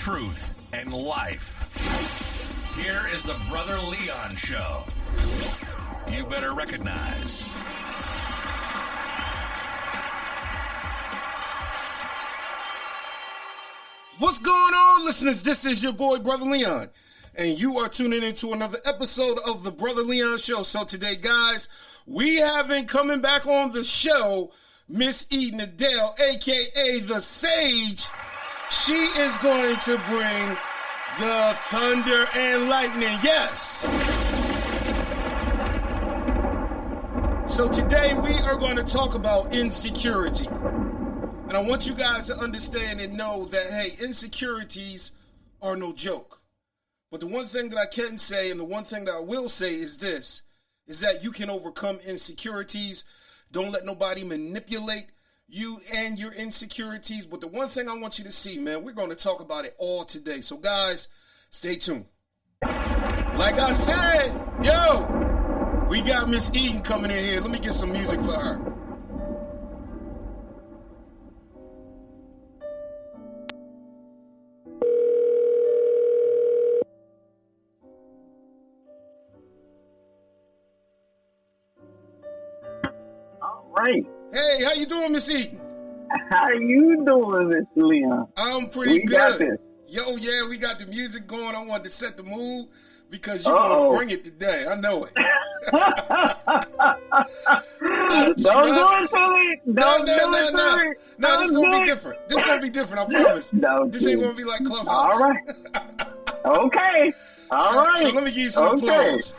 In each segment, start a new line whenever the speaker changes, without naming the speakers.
truth, and life. Here is the Brother Leon Show. You better recognize.
What's going on, listeners? This is your boy, Brother Leon, and you are tuning into another episode of the Brother Leon Show. So today, guys, we having coming back on the show, Miss Eden Adele, a.k.a. The Sage. She is going to bring the thunder and lightning. Yes. So today, we are going to talk about insecurity. And I want you guys to understand and know that, hey, insecurities are no joke. But the one thing that I can say, and the one thing that I will say is this, is that you can overcome insecurities. Don't let nobody manipulate you and your insecurities. But the one thing I want you to see, man, we're going to talk about it all today. So, guys, stay tuned. Like I said, yo, we got Miss Eden coming in here. Let me get some music for her.
Right.
Hey, how you doing, Miss Eden?
How you doing, Mr. Leon?
I'm pretty good.
Got this.
Yo, yeah, we got the music going. I wanted to set the mood because you're going to bring it today. I know it.
Don't do it to me.
No, this is going to be different. This is going to be different, I promise. This ain't going to be like Clubhouse.
All right. Okay. All right.
So let me give you some applause.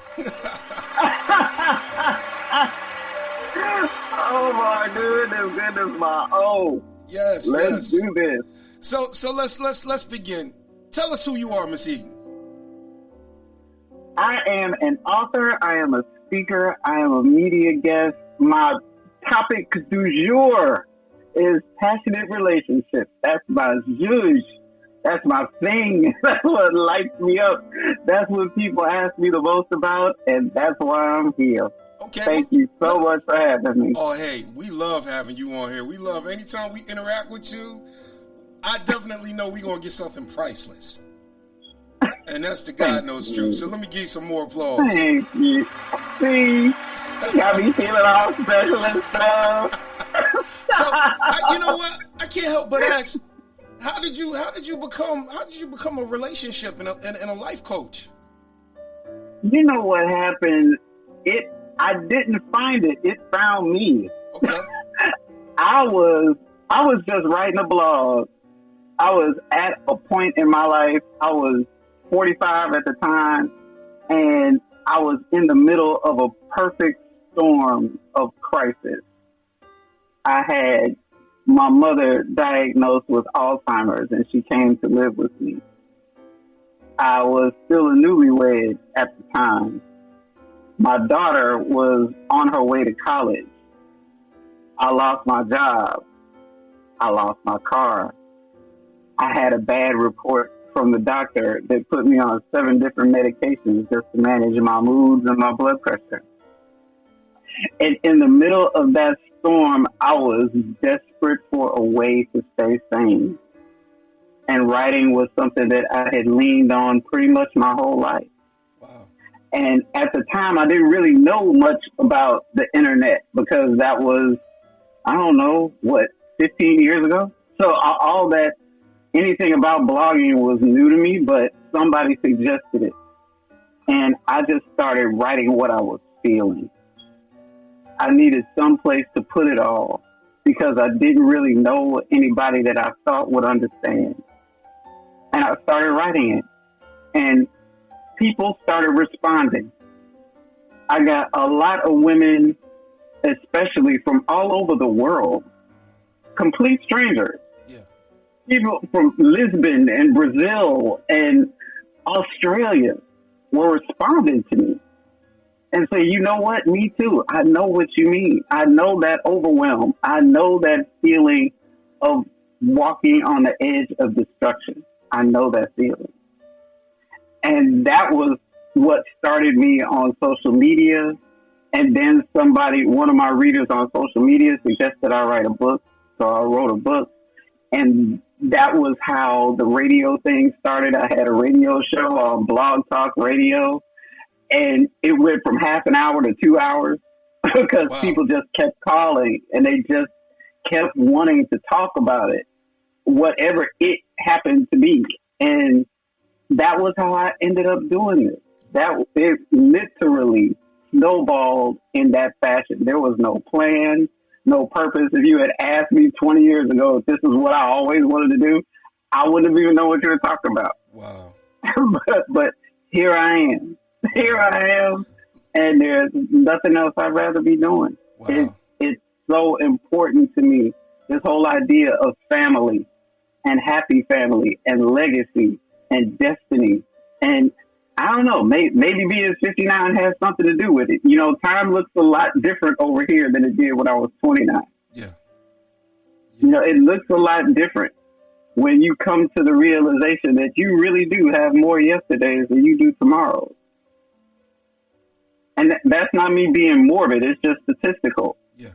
Oh my goodness, my
Yes.
Let's do this.
So let's begin. Tell us who you are, Miss Eden.
I am an author. I am a speaker. I am a media guest. My topic du jour is passionate relationships. That's my zhuzh. That's my thing. That's what lights me up. That's what people ask me the most about, and that's why I'm here.
Okay.
Thank you so much for having me.
Oh, hey, we love having you on here. We love anytime we interact with you. I definitely know we're going to get something priceless. And that's the God knows truth. So let me give you some more applause.
Thank you. See, got me feeling all special and stuff.
So, you know what? I can't help but ask, how did you become a relationship and a life coach?
You know what happened? I didn't find it. It found me.
Okay.
I was just writing a blog. I was at a point in my life. I was 45 at the time, and I was in the middle of a perfect storm of crisis. I had my mother diagnosed with Alzheimer's, and she came to live with me. I was still a newlywed at the time. My daughter was on her way to college. I lost my job. I lost my car. I had a bad report from the doctor that put me on 7 different medications just to manage my moods and my blood pressure. And in the middle of that storm, I was desperate for a way to stay sane. And writing was something that I had leaned on pretty much my whole life.
Wow.
And at the time, I didn't really know much about the internet because that was, 15 years ago? So all that, anything about blogging was new to me, but somebody suggested it. And I just started writing what I was feeling. I needed some place to put it all because I didn't really know anybody that I thought would understand. And I started writing it. And people started responding. I got a lot of women, especially from all over the world, complete strangers.
Yeah.
People from Lisbon and Brazil and Australia were responding to me and say, you know what? Me too. I know what you mean. I know that overwhelm. I know that feeling of walking on the edge of destruction. I know that feeling. And that was what started me on social media. And then one of my readers on social media suggested I write a book. So I wrote a book. And that was how the radio thing started. I had a radio show on Blog Talk Radio, and it went from half an hour to 2 hours because
Wow.
people just kept calling and they just kept wanting to talk about it, whatever it happened to be. And that was how I ended up doing it. It literally snowballed in that fashion. There was no plan, no purpose. If you had asked me 20 years ago if this is what I always wanted to do, I wouldn't have even known what you were talking about.
Wow.
but here I am. Here I am, and there's nothing else I'd rather be doing.
Wow.
It's so important to me, this whole idea of family and happy family and legacy and destiny. And I don't know, maybe being 59 has something to do with it. You know, time looks a lot different over here than it did when I was 29.
Yeah.
You know, it looks a lot different when you come to the realization that you really do have more yesterdays than you do tomorrows. And that's not me being morbid. It's just statistical.
Yeah.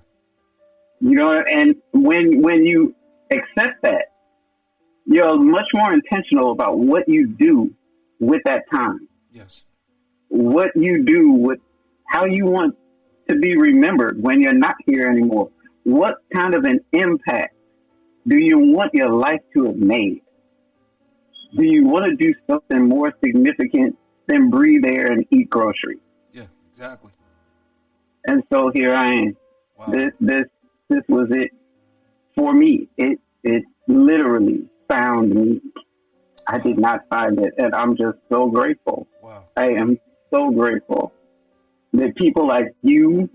You know, and when you accept that, you're much more intentional about what you do with that time.
Yes.
What you do with how you want to be remembered when you're not here anymore. What kind of an impact do you want your life to have made? Do you want to do something more significant than breathe air and eat groceries?
Yeah, exactly.
And so here I am.
Wow.
This was it for me. It literally found me. I did not find it, and I'm just so grateful.
Wow.
I am so grateful that people like you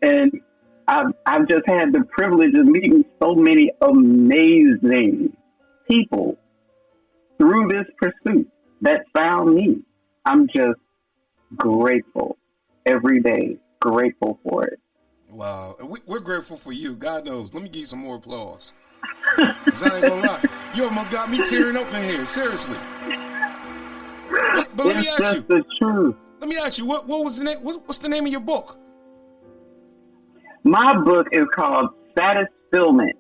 and I've just had the privilege of meeting so many amazing people through this pursuit that found me. I'm just grateful every day, grateful for it.
Wow. And we're grateful for you. God knows. Let me give you some more applause. 'Cause I ain't gonna lie. You almost got me tearing up in here. Seriously. But let me
It's
ask
just
you.
the truth.
Let me ask you. What was the name? What's the name of your book?
My book is called Satisfillment,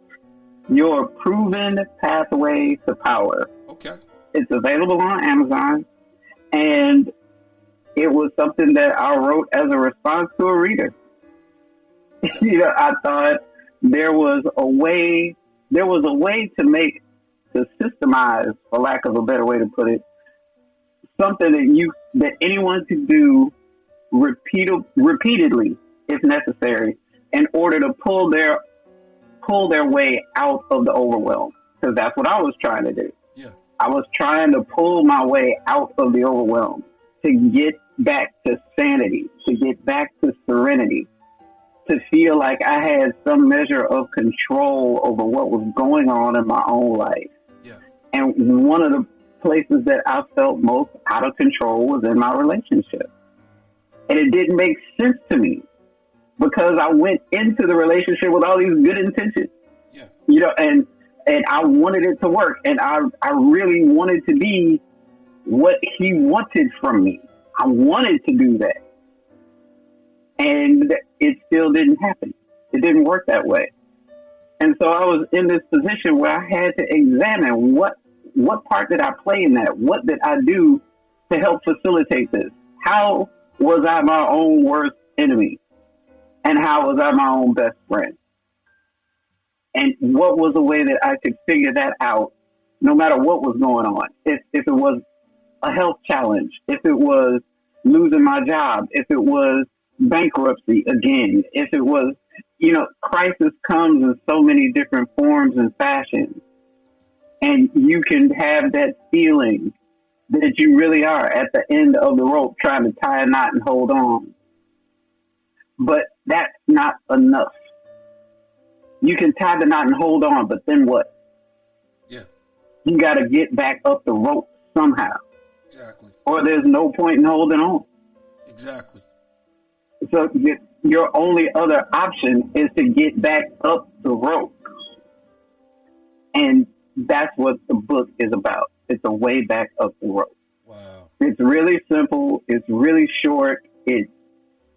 Your Proven Pathway to Power.
Okay.
It's available on Amazon, and it was something that I wrote as a response to a reader. You know, I thought there was a way to systemize, for lack of a better way to put it, something that anyone could do repeatedly, if necessary, in order to pull their way out of the overwhelm. Because that's what I was trying to do.
Yeah.
I was trying to pull my way out of the overwhelm, to get back to sanity, to get back to serenity, to feel like I had some measure of control over what was going on in my own life.
Yeah.
And one of the places that I felt most out of control was in my relationship. And it didn't make sense to me because I went into the relationship with all these good intentions.
Yeah.
You know, and I wanted it to work, and I really wanted to be what he wanted from me. I wanted to do that. And it still didn't happen. It didn't work that way. And so I was in this position where I had to examine what part did I play in that? What did I do to help facilitate this? How was I my own worst enemy? And how was I my own best friend? And what was a way that I could figure that out no matter what was going on? If it was a health challenge, if it was losing my job, if it was bankruptcy again, if it was, crisis comes in so many different forms and fashions. And you can have that feeling that you really are at the end of the rope trying to tie a knot and hold on. But that's not enough. You can tie the knot and hold on, but then what?
Yeah.
You got to get back up the rope somehow.
Exactly.
Or there's no point in holding on.
Exactly.
So your only other option is to get back up the rope. And that's what the book is about. It's a way back up the rope.
Wow.
It's really simple. It's really short. It's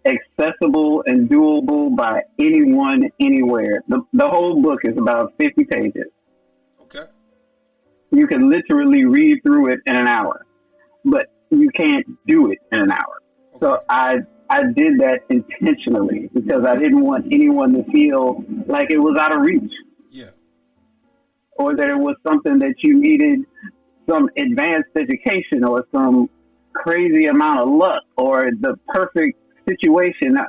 accessible and doable by anyone, anywhere. The whole book is about 50 pages.
Okay.
You can literally read through it in an hour, but you can't do it in an hour.
Okay.
So I did that intentionally because I didn't want anyone to feel like it was out of reach.
Yeah.
Or that it was something that you needed some advanced education or some crazy amount of luck or the perfect situation.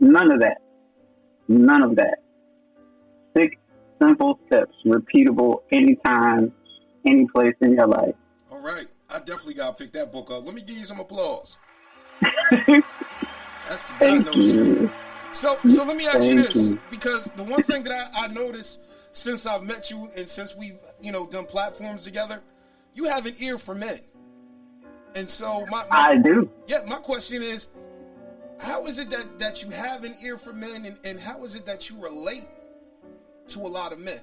None of that. None of that. 6 simple steps, repeatable anytime, any place in your life.
All right. I definitely got to pick that book up. Let me give you some applause. That's the guy knows you. So let me ask you this, because the one thing that I noticed since I've met you and since we've, done platforms together, you have an ear for men. And so
I do.
Yeah, my question is, how is it that you have an ear for men, and how is it that you relate to a lot of men?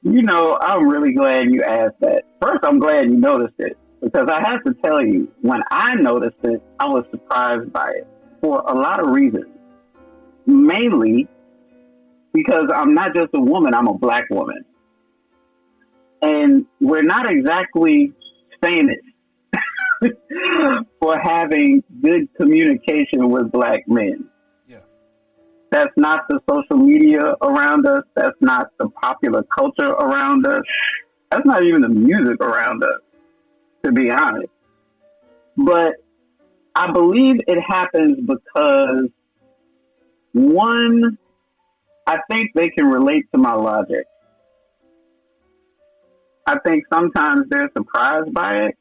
I'm really glad you asked that. First, I'm glad you noticed it, because I have to tell you, when I noticed it, I was surprised by it for a lot of reasons. Mainly because I'm not just a woman, I'm a black woman. And we're not exactly famous for having good communication with black men.
Yeah.
That's not the social media around us. That's not the popular culture around us. That's not even the music around us, to be honest. But I believe it happens because, one, I think they can relate to my logic. I think sometimes they're surprised by it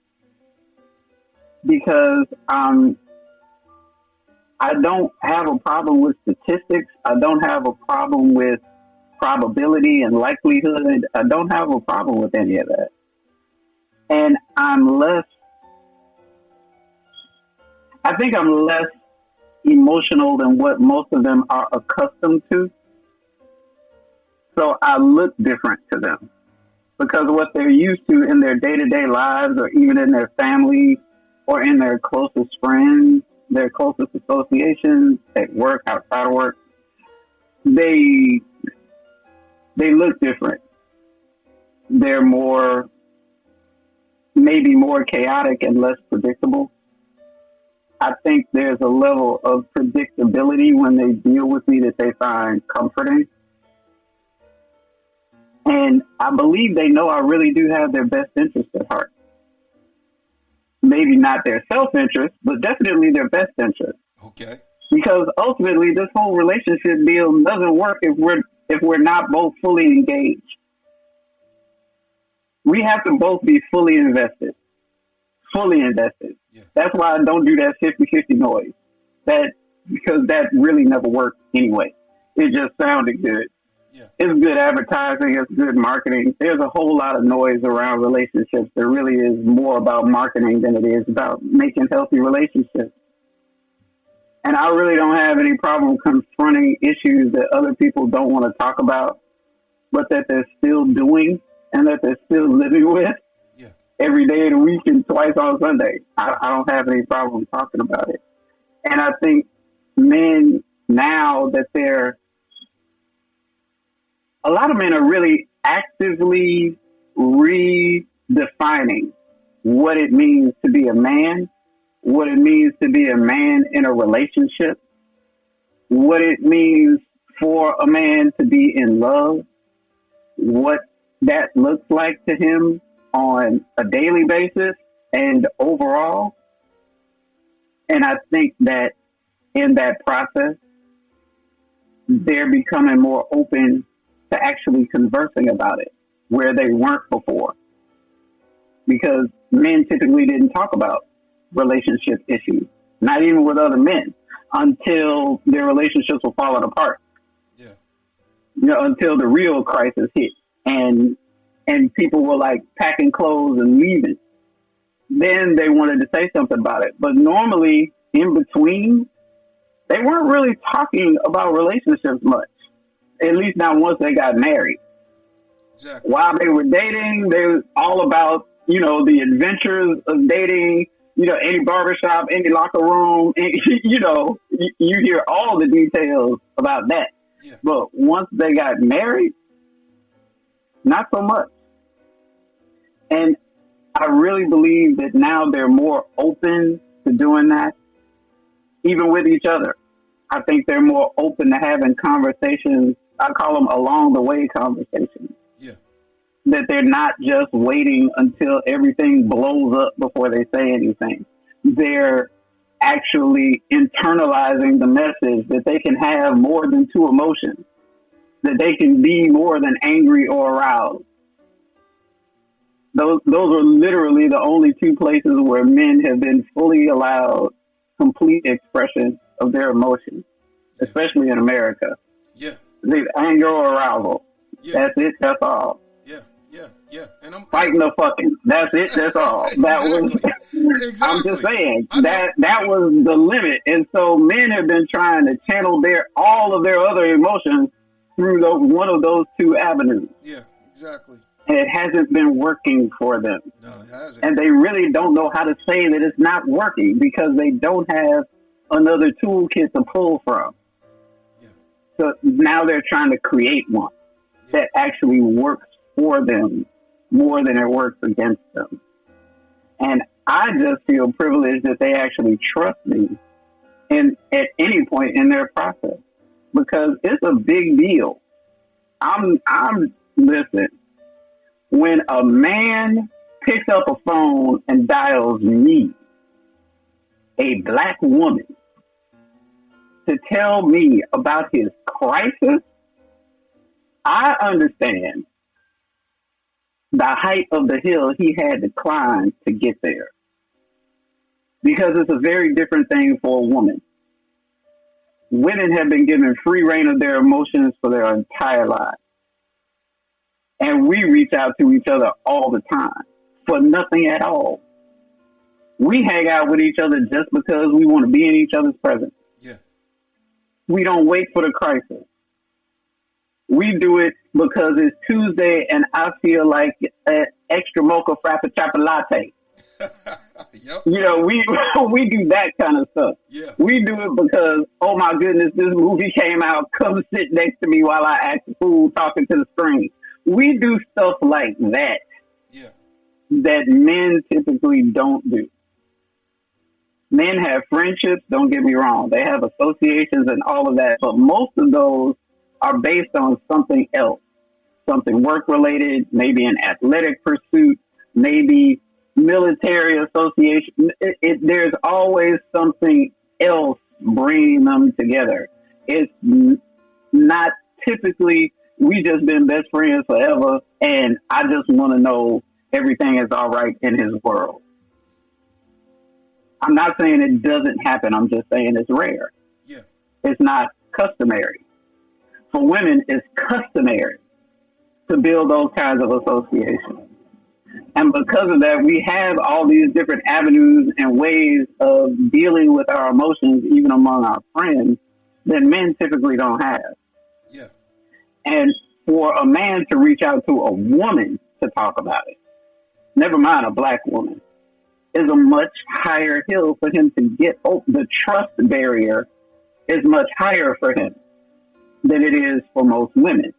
because I don't have a problem with statistics. I don't have a problem with probability and likelihood. I don't have a problem with any of that. And I think I'm less emotional than what most of them are accustomed to. So I look different to them because what they're used to in their day-to-day lives or even in their family or in their closest friends, their closest associations at work, outside of work, they look different. They're maybe more chaotic and less predictable. I think there's a level of predictability when they deal with me that they find comforting. And I believe they know I really do have their best interest at heart. Maybe not their self-interest, but definitely their best interest.
Okay.
Because ultimately, this whole relationship deal doesn't work if we're not both fully engaged. We have to both be fully invested. Fully invested.
Yeah.
That's why I don't do that 50-50 noise. Because that really never worked anyway. It just sounded good.
Yeah.
It's good advertising. It's good marketing. There's a whole lot of noise around relationships. There really is more about marketing than it is about making healthy relationships. And I really don't have any problem confronting issues that other people don't want to talk about, but that they're still doing and that they're still living with every day of the week and twice on Sunday. I don't have any problem talking about it. And I think men now that a lot of men are really actively redefining what it means to be a man, what it means to be a man in a relationship, what it means for a man to be in love, what that looks like to him on a daily basis and overall. And I think that in that process, they're becoming more open to actually conversing about it where they weren't before. Because men typically didn't talk about relationship issues, not even with other men, until their relationships were falling apart.
Yeah.
Until the real crisis hit and people were like packing clothes and leaving. Then they wanted to say something about it. But normally in between, they weren't really talking about relationships much. At least not once they got married.
Exactly.
While they were dating, they was all about, the adventures of dating, any barbershop, any locker room, you hear all the details about that.
Yeah.
But once they got married, not so much. And I really believe that now they're more open to doing that, even with each other. I think they're more open to having conversations. I call them along the way conversations.
Yeah.
That they're not just waiting until everything blows up before they say anything. They're actually internalizing the message that they can have more than two emotions, that they can be more than angry or aroused. Those are literally the only two places where men have been fully allowed complete expression of their emotions, especially in America.
Yeah.
The anger or arousal.
Yeah.
That's it. That's all.
Yeah. And I'm
Fighting the fucking. That's it. That's all. That was.
Exactly.
I'm just saying that was the limit, and so men have been trying to channel all of their other emotions through one of those two avenues.
Yeah. Exactly.
And it hasn't been working for them.
No, it hasn't.
And they really don't know how to say that it's not working because they don't have another toolkit to pull from.
Yeah.
So now they're trying to create one that actually works for them more than it works against them. And I just feel privileged that they actually trust me at any point in their process, because it's a big deal. Listen, when a man picks up a phone and dials me, a black woman, to tell me about his crisis, I understand the height of the hill he had to climb to get there. Because it's a very different thing for a woman. Women have been given free reign of their emotions for their entire lives. And we reach out to each other all the time for nothing at all. We hang out with each other just because we want to be in each other's presence.
Yeah.
We don't wait for the crisis. We do it because it's Tuesday and I feel like an extra mocha frappuccino latte.
Yep.
You know, we do that kind of stuff.
Yeah.
We do it because, oh my goodness, this movie came out. Come sit next to me while I act the fool talking to the screen. We do stuff like that.
Yeah.
That men typically don't do. Men have friendships, don't get me wrong. They have associations and all of that. But most of those are based on something else. Something work-related, maybe an athletic pursuit, maybe military association. There's always something else bringing them together. It's not typically, we just been best friends forever, and I just want to know everything is all right in his world. I'm not saying it doesn't happen. I'm just saying it's rare.
Yeah.
It's not customary. For women, it's customary to build those kinds of associations. And because of that, we have all these different avenues and ways of dealing with our emotions, even among our friends, that men typically don't have.
Yeah.
And for a man to reach out to a woman to talk about it, never mind a black woman, is a much higher hill for him to get over. The trust barrier is much higher for him than it is for most women.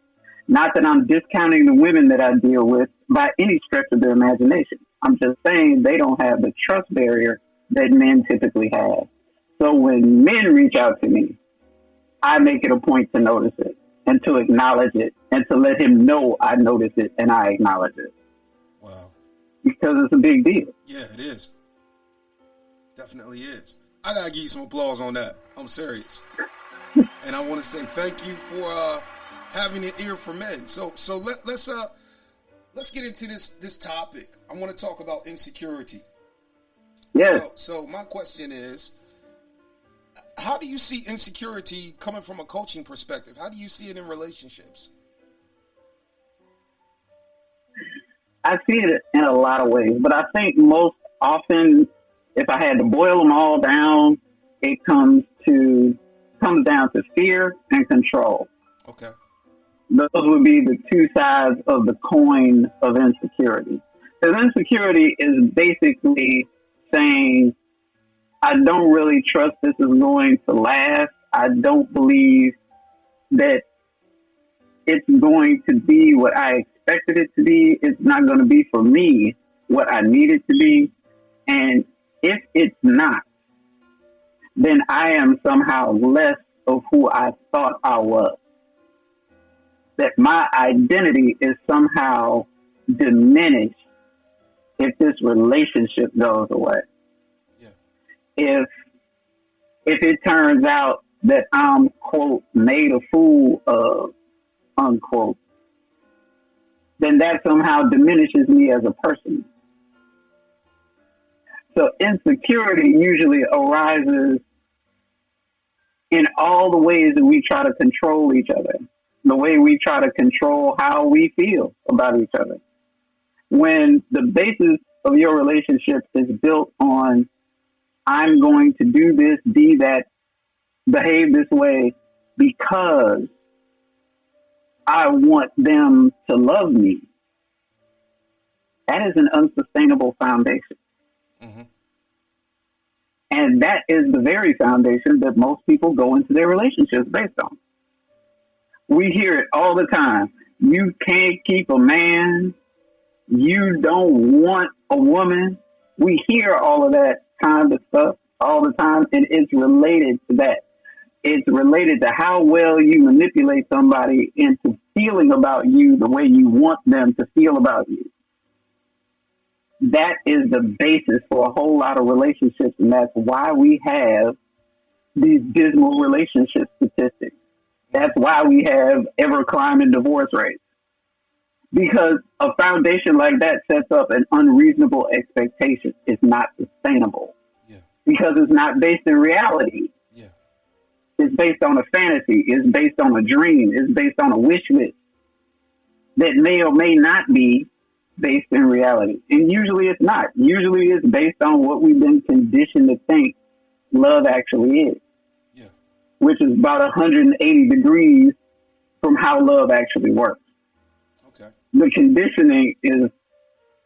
Not that I'm discounting the women that I deal with by any stretch of their imagination. I'm just saying they don't have the trust barrier that men typically have. So when men reach out to me, I make it a point to notice it and to acknowledge it and to let him know I notice it and I acknowledge it.
Wow.
Because it's a big deal.
Yeah, it is. Definitely is. I gotta give you some applause on that. I'm serious. And I want to say thank you for having an ear for men. So let's get into this topic. I want to talk about insecurity.
Yes.
So my question is, how do you see insecurity coming from a coaching perspective? How do you see it in relationships?
I see it in a lot of ways, but I think most often, if I had to boil them all down, it comes down to fear and control.
Okay.
Those would be the two sides of the coin of insecurity. Because insecurity is basically saying, I don't really trust this is going to last. I don't believe that it's going to be what I expected it to be. It's not going to be for me. what I need it to be. And if it's not, then I am somehow less of who I thought I was. That my identity is somehow diminished if this relationship goes away.
Yeah.
If it turns out that I'm, quote, made a fool of, unquote, then that somehow diminishes me as a person. So insecurity usually arises in all the ways that we try to control each other, the way we try to control how we feel about each other. When the basis of your relationship is built on, I'm going to do this, be that, behave this way because I want them to love me, that is an unsustainable foundation. Mm-hmm. And that is the very foundation that most people go into their relationships based on. We hear it all the time. You can't keep a man. You don't want a woman. We hear all of that kind of stuff all the time, and it's related to that. It's related to how well you manipulate somebody into feeling about you the way you want them to feel about you. That is the basis for a whole lot of relationships, and that's why we have these dismal relationship statistics. That's why we have ever climbing divorce rates. Because a foundation like that sets up an unreasonable expectation. It's not sustainable.
Yeah.
Because it's not based in reality.
Yeah.
It's based on a fantasy. It's based on a dream. It's based on a wish list that may or may not be based in reality. And usually it's not. Usually it's based on what we've been conditioned to think love actually is.
Yeah.
Which is about 180 degrees from how love actually works.
Okay.
The conditioning is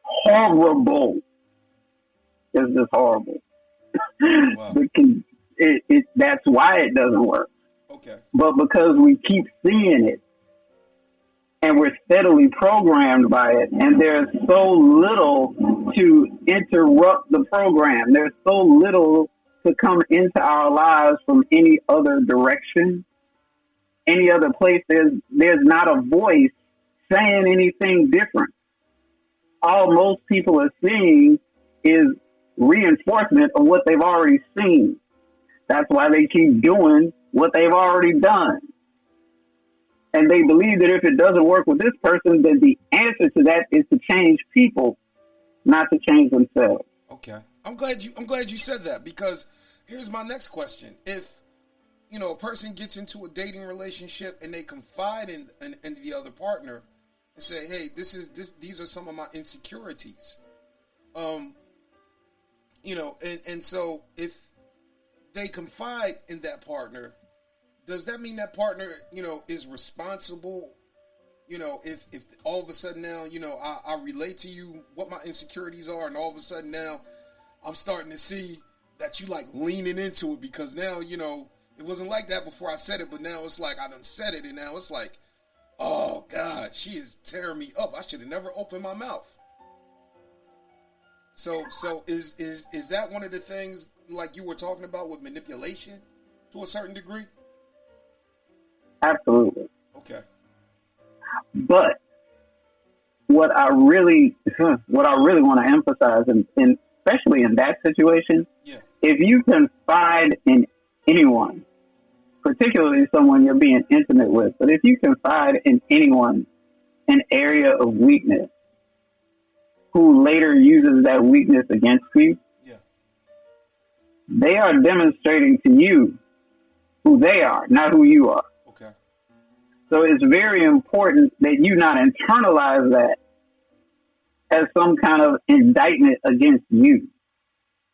horrible. It's just horrible.
Wow.
That's why it doesn't work.
Okay.
But because we keep seeing it, and we're steadily programmed by it, and there's so little to interrupt the program. There's so little to come into our lives from any other direction, any other place. There's not a voice saying anything different. All most people are seeing is reinforcement of what they've already seen. That's why they keep doing what they've already done. And they believe that if it doesn't work with this person, then the answer to that is to change people, not to change themselves.
Okay. I'm glad you said that, because here's my next question. If, a person gets into a dating relationship and they confide in the other partner and say, hey, these are some of my insecurities. And so if they confide in that partner, does that mean that partner, is responsible? If all of a sudden now, I relate to you what my insecurities are, and all of a sudden now I'm starting to see that you like leaning into it, because now, it wasn't like that before I said it, but now it's like I done said it, and now it's like, oh God, she is tearing me up. I should have never opened my mouth. So is that one of the things like you were talking about with manipulation to a certain degree?
Absolutely.
Okay.
But what I really want to emphasize, and especially in that situation,
yeah.
If you confide in anyone, particularly someone you're being intimate with, but if you confide in anyone an area of weakness, who later uses that weakness against you,
yeah.
They are demonstrating to you who they are, not who you are.
Okay.
So it's very important that you not internalize that as some kind of indictment against you.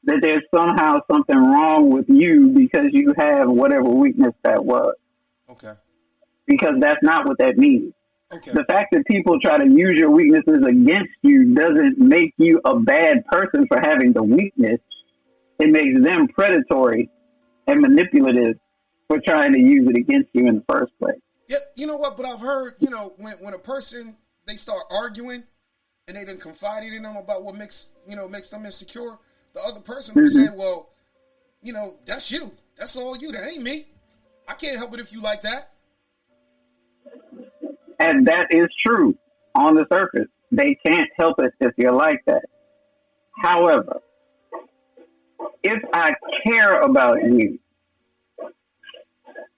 That there's somehow something wrong with you because you have whatever weakness that was.
Okay.
Because that's not what that means.
Okay.
The fact that people try to use your weaknesses against you doesn't make you a bad person for having the weakness. It makes them predatory and manipulative for trying to use it against you in the first place.
Yeah, you know what? But I've heard, when a person, they start arguing, and they done confided in them about what makes them insecure, the other person will say, well, that's you. That's all you. That ain't me. I can't help it if you like that.
And that is true on the surface. They can't help it if you're like that. However, if I care about you,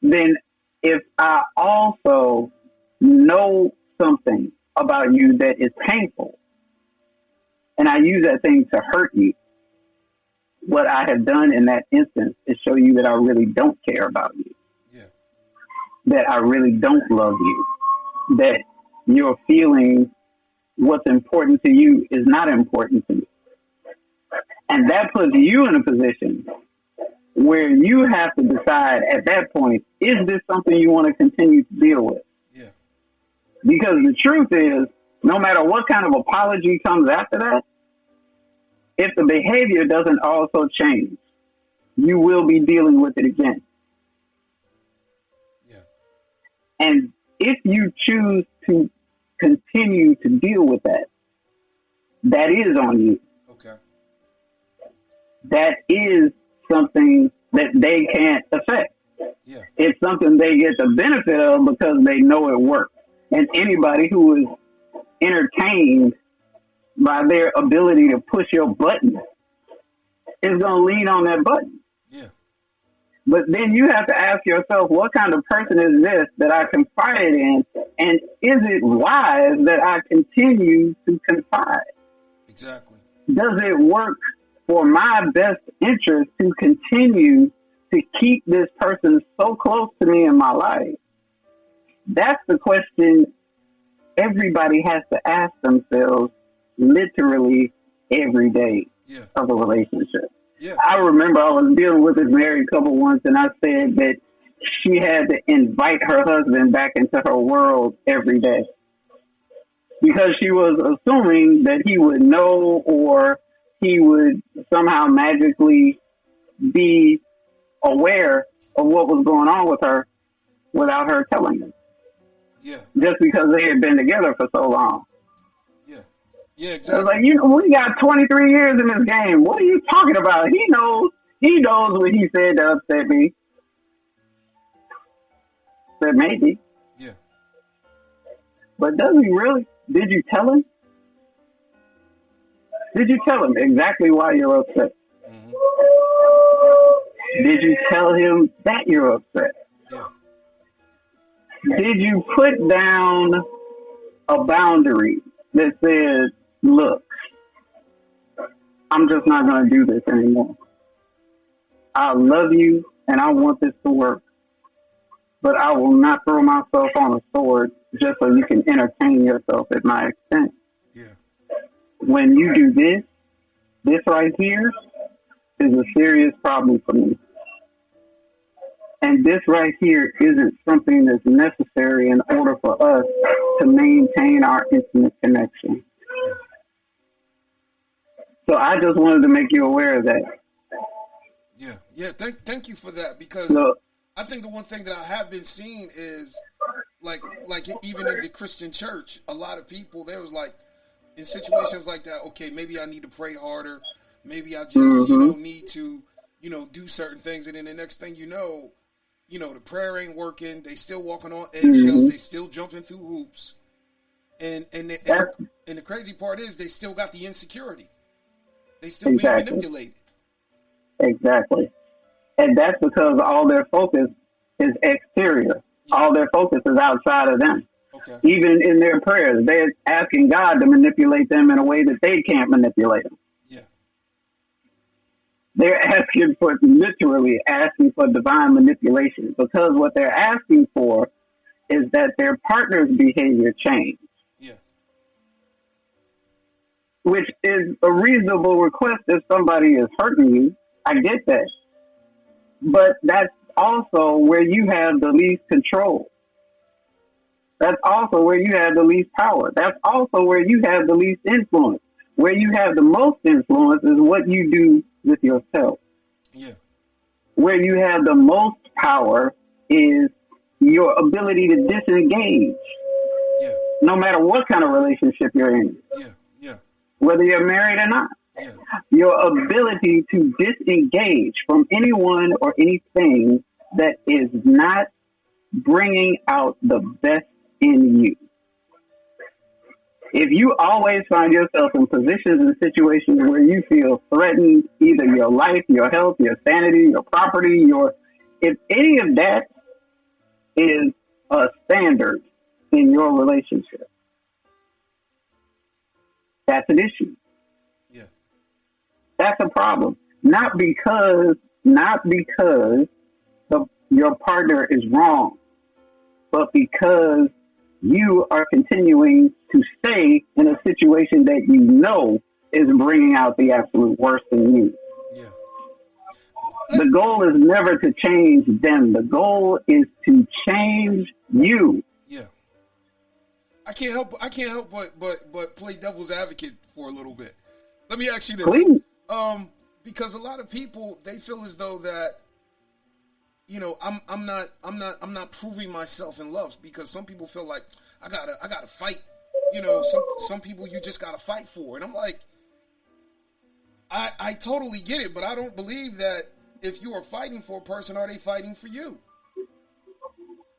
then if I also know something about you that is painful, and I use that thing to hurt you, what I have done in that instance is show you that I really don't care about you.
Yeah.
That I really don't love you. That your feeling, what's important to you is not important to me. And that puts you in a position where you have to decide at that point, is this something you want to continue to deal with?
Yeah.
Because the truth is, no matter what kind of apology comes after that, if the behavior doesn't also change, you will be dealing with it again.
Yeah.
And if you choose to continue to deal with that, that is on you.
Okay.
That is something that they can't affect.
Yeah.
It's something they get the benefit of because they know it works. And anybody who is entertained by their ability to push your button is going to lean on that button.
Yeah.
But then you have to ask yourself, what kind of person is this that I confided in? And is it wise that I continue to confide?
Exactly.
Does it work for my best interest to continue to keep this person so close to me in my life? That's the question everybody has to ask themselves literally every day of a relationship.
Yeah.
I remember I was dealing with this married couple once, and I said that she had to invite her husband back into her world every day because she was assuming that he would know or he would somehow magically be aware of what was going on with her without her telling him.
Yeah.
Just because they had been together for so long.
Yeah. Yeah, exactly.
I was like, we got 23 years in this game. What are you talking about? He knows what he said to upset me. Said maybe.
Yeah.
But does he really? Did you tell him? Did you tell him exactly why you're upset?
Mm-hmm.
Did you tell him that you're upset?
Yeah.
Did you put down a boundary that says, look, I'm just not going to do this anymore. I love you and I want this to work, but I will not throw myself on a sword just so you can entertain yourself at my expense.
Yeah.
When you do this right here is a serious problem for me. And this right here isn't something that's necessary in order for us to maintain our intimate connection. So I just wanted to make you aware of that.
Yeah. Yeah. Thank you for that, because I think the one thing that I have been seeing is like even in the Christian church, a lot of people, there was like, in situations like that, okay, maybe I need to pray harder. Maybe I just, need to, do certain things. And then the next thing you know, the prayer ain't working. They still walking on eggshells. Mm-hmm. They still jumping through hoops. And the crazy part is they still got the insecurity. They still being manipulated.
Exactly. And that's because all their focus is exterior. Yeah. All their focus is outside of them. Okay. Even in their prayers, they're asking God to manipulate them in a way that they can't manipulate them.
Yeah.
They're literally asking for divine manipulation, because what they're asking for is that their partner's behavior change.
Yeah.
Which is a reasonable request if somebody is hurting you. I get that. But that's also where you have the least control. That's also where you have the least power. That's also where you have the least influence. Where you have the most influence is what you do with yourself.
Yeah.
Where you have the most power is your ability to disengage.
Yeah.
No matter what kind of relationship you're in.
Yeah.
whether you're married or not.
Yeah.
Your ability to disengage from anyone or anything that is not bringing out the best in you. If you always find yourself in positions and situations where you feel threatened, either your life, your health, your sanity, your property, if any of that is a standard in your relationship, that's an issue.
Yeah.
That's a problem. Not because your partner is wrong, but because you are continuing to stay in a situation that you know is bringing out the absolute worst in you.
Yeah.
The goal is never to change them. The goal is to change you.
Yeah. I can't help but play devil's advocate for a little bit. Let me ask you this.
Please.
Because a lot of people, they feel as though that, you know, I'm not proving myself in love, because some people feel like I gotta fight. You know, some people you just gotta fight for. And I'm like, I totally get it, but I don't believe that if you are fighting for a person, are they fighting for you?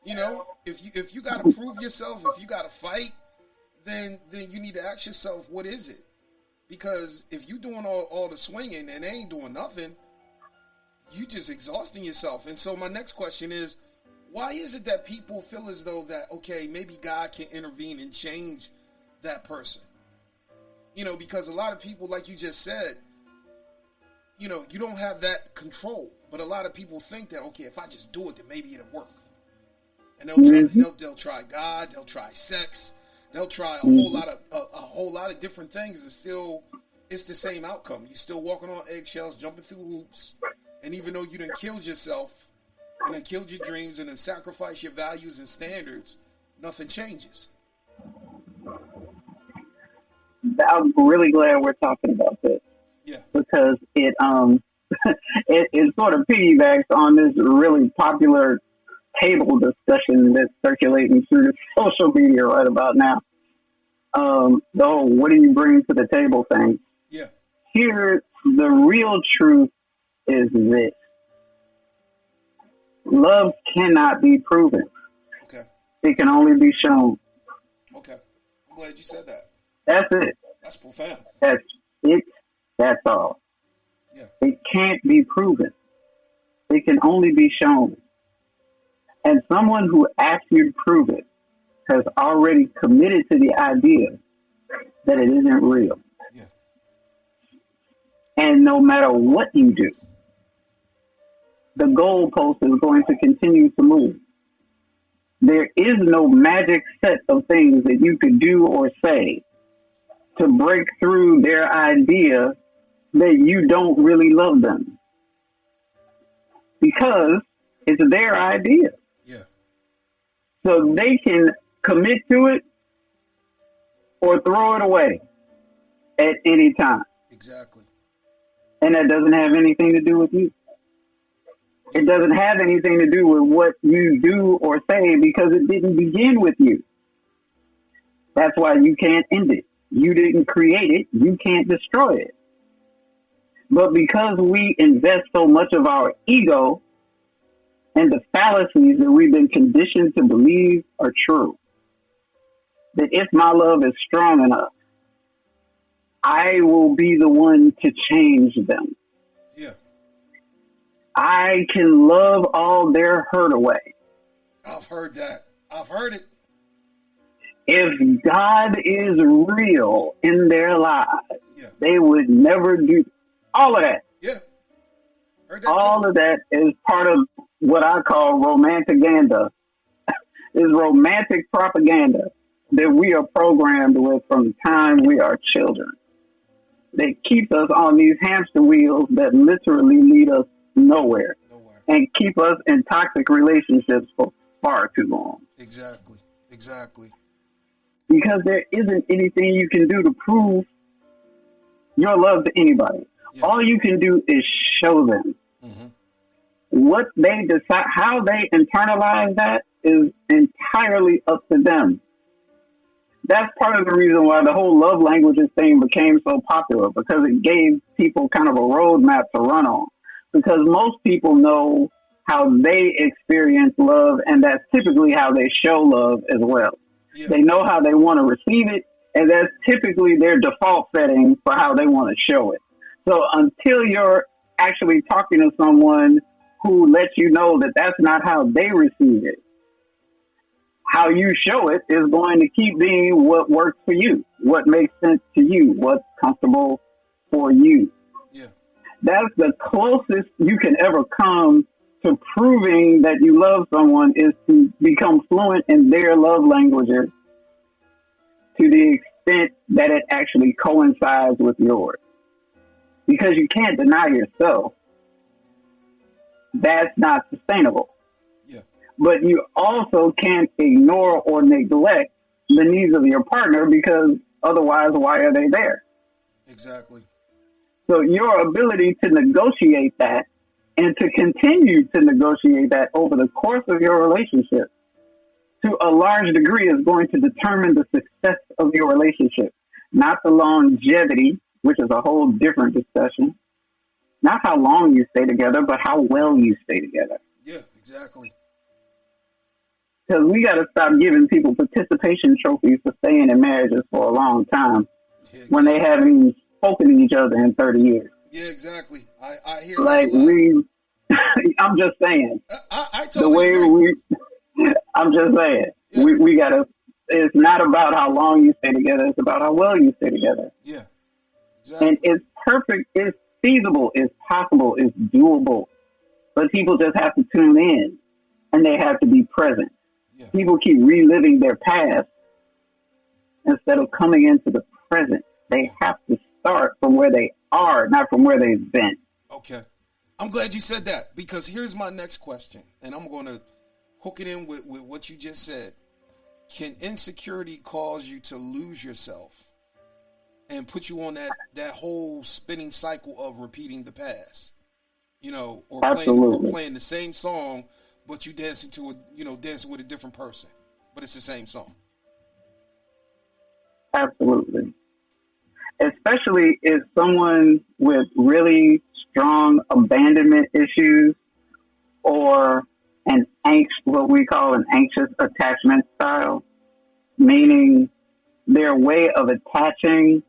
You know, if you gotta prove yourself, if you gotta fight, then you need to ask yourself, what is it? Because if you doing all the swinging and they ain't doing nothing, you just exhausting yourself. And so my next question is, why is it that people feel as though that, okay, maybe God can intervene and change that person? You know, because a lot of people, like you just said, you know, you don't have that control. But a lot of people think that, okay, if I just do it, then maybe it'll work. And they'll try God, they'll try sex, they'll try a whole lot of different things, and it's the same outcome. You're still walking on eggshells, jumping through hoops, and even though you done killed yourself, and then killed your dreams, and then sacrificed your values and standards, nothing changes.
I'm really glad we're talking about this.
Yeah.
Because it it sort of piggybacks on this really popular table discussion that's circulating through social media right about now. The whole "what do you bring to the table" thing.
Yeah.
Here, the real truth is this: love cannot be proven.
Okay.
It can only be shown.
Okay. I'm glad you said that.
That's it.
That's profound.
That's it. That's all.
Yeah.
It can't be proven. It can only be shown. And someone who asks you to prove it has already committed to the idea that it isn't real.
Yeah.
And no matter what you do, the goalpost is going to continue to move. There is no magic set of things that you could do or say to break through their idea that you don't really love them. Because it's their idea.
Yeah.
So they can commit to it or throw it away at any time.
Exactly.
And that doesn't have anything to do with you. It doesn't have anything to do with what you do or say, because it didn't begin with you. That's why you can't end it. You didn't create it. You can't destroy it. But because we invest so much of our ego in the fallacies that we've been conditioned to believe are true, that if my love is strong enough, I will be the one to change them.
Yeah.
I can love all their hurt away.
I've heard that. I've heard it.
If God is real in their lives,
Yeah.
they would never do all of that.
Yeah. Heard that
All
too.
of that is part of what I call romanticanda. Is romantic propaganda that we are programmed with from the time we are children. That keeps us on these hamster wheels that literally lead us nowhere. And keep us in toxic relationships for far too long.
Exactly. Exactly.
Because there isn't anything you can do to prove your love to anybody.
Yeah.
All you can do is show them.
Mm-hmm.
What they decide, how they internalize that is entirely up to them. that's part of the reason why the whole love languages thing became so popular, because it gave people kind of a roadmap to run on. Because most people know how they experience love, and that's typically how they show love as well.
Yeah.
They know how they want to receive it, and that's typically their default setting for how they want to show it. So until you're actually talking to someone who lets you know that that's not how they receive it, how you show it is going to keep being what works for you, what makes sense to you, what's comfortable for you.
Yeah.
That's the closest you can ever come to proving that you love someone, is to become fluent in their love languages to the extent that it actually coincides with yours. Because you can't deny yourself. That's not sustainable.
Yeah.
But you also can't ignore or neglect the needs of your partner, because otherwise, why are they there?
Exactly.
So your ability to negotiate that and to continue to negotiate that over the course of your relationship, to a large degree, is going to determine the success of your relationship, not the longevity, which is a whole different discussion. Not how long you stay together, but how well you stay together.
Yeah, exactly.
Because we got to stop giving people participation trophies for staying in marriages for a long time,
Yeah, exactly.
when they haven't even spoken to each other in 30 years.
Yeah, exactly. I hear
Like,
that a lot.
I'm just saying,
I
the
totally
way
agree.
I'm just saying,
Yeah.
we got to, it's not about how long you stay together, it's about how well you stay together.
Yeah, exactly.
And it's perfect, it's feasible, it's possible, it's doable. But people just have to tune in, and they have to be present.
Yeah.
People keep reliving their past instead of coming into the present. They have to start from where they are, not from where they've been.
Okay. I'm glad you said that, because here's my next question, and I'm going to hook it in with what you just said. Can insecurity cause you to lose yourself and put you on that whole spinning cycle of repeating the past? You know, or playing the same song, but you dancing with a different person, but it's the same song.
Absolutely. Especially if someone with really strong abandonment issues, or what we call an anxious attachment style, meaning their way of attaching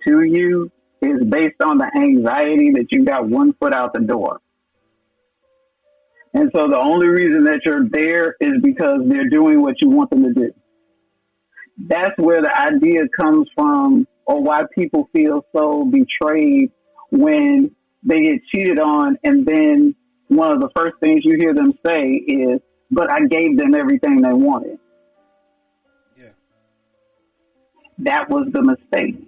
to you is based on the anxiety that you got one foot out the door. And so the only reason that you're there is because they're doing what you want them to do. That's where the idea comes from, or why people feel so betrayed when they get cheated on, and then one of the first things you hear them say is, but I gave them everything they wanted.
Yeah.
That was the mistake.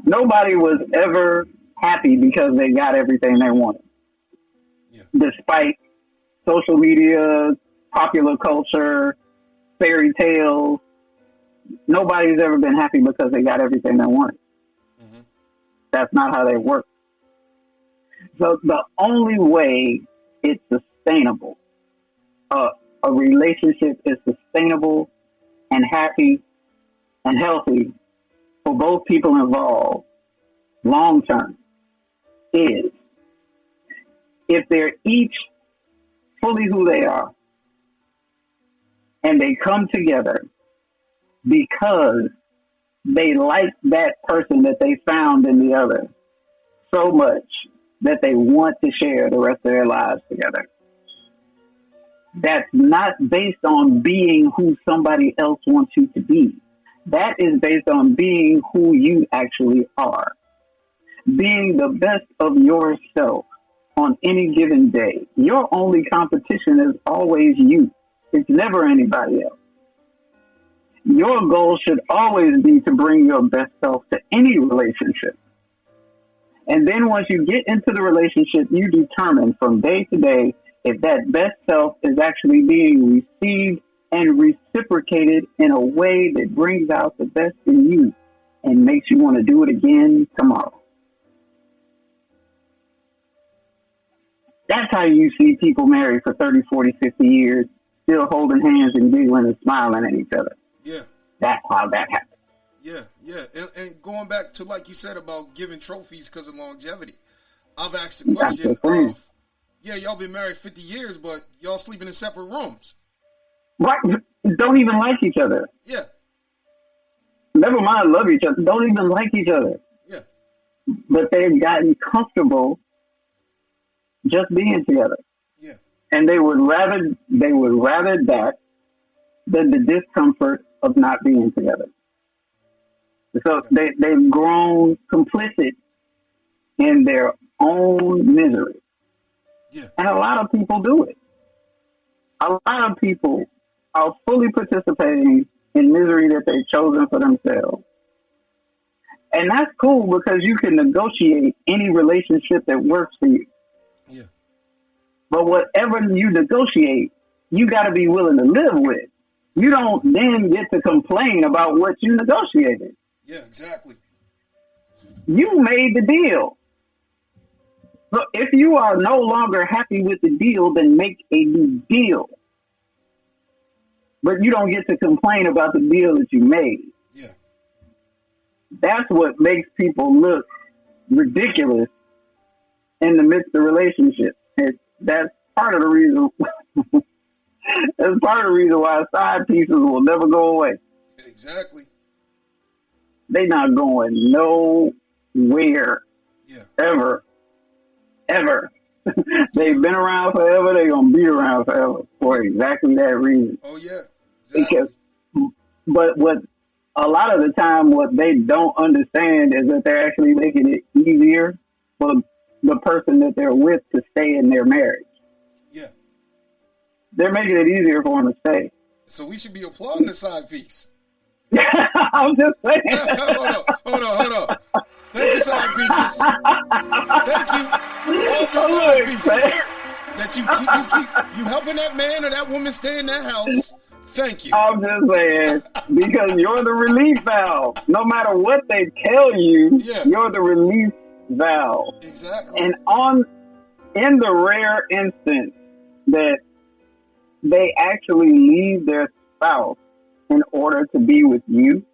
Nobody was ever happy because they got everything they wanted.
Yeah.
Despite social media, popular culture, fairy tales, nobody's ever been happy because they got everything they wanted. Mm-hmm. That's not how they work. So the only way it's sustainable, a relationship is sustainable and happy and healthy for both people involved long term, is if they're each fully who they are, and they come together because they like that person that they found in the other so much that they want to share the rest of their lives together. That's not based on being who somebody else wants you to be. That is based on being who you actually are. Being the best of yourself on any given day. Your only competition is always you. It's never anybody else. Your goal should always be to bring your best self to any relationship. And then once you get into the relationship, you determine from day to day if that best self is actually being received and reciprocated in a way that brings out the best in you and makes you want to do it again tomorrow. That's how you see people married for 30, 40, 50 years, still holding hands and giggling and smiling at each other.
Yeah.
That's how that happened.
Yeah, yeah. And going back to, like you said, about giving trophies because of longevity, I've asked the question of, yeah, y'all been married 50 years, but y'all sleeping in separate rooms.
Right. Don't even like each other.
Yeah.
Never mind love each other. Don't even like each other.
Yeah.
But they've gotten comfortable just being together.
Yeah.
And they would rather that than the discomfort of not being together. So they've grown complicit in their own misery.
Yeah.
And a lot of people do it. A lot of people are fully participating in misery that they've chosen for themselves. And that's cool because you can negotiate any relationship that works for you.
Yeah.
But whatever you negotiate, you got to be willing to live with. You don't then get to complain about what you negotiated.
Yeah, exactly.
You made the deal. So if you are no longer happy with the deal, then make a new deal. But you don't get to complain about the deal that you made.
Yeah.
That's what makes people look ridiculous in the midst of relationships. That's part of the reason. That's part of the reason why side pieces will never go away.
Exactly.
They're not going nowhere.
Yeah.
Ever. They've been around forever. They're going to be around forever for exactly that reason.
Oh, yeah. Exactly.
But what a lot of the time, what they don't understand is that they're actually making it easier for the person that they're with to stay in their marriage.
Yeah.
They're making it easier for them to stay.
So we should be applauding the side piece.
I'm just saying.
Hold on. Thank you, side pieces. Thank you. All the side pieces that you helping that man or that woman stay in that house. Thank you.
I'm just saying, because you're the relief valve. No matter what they tell you, you're the relief valve.
Exactly.
And in the rare instance that they actually leave their spouse in order to be with you,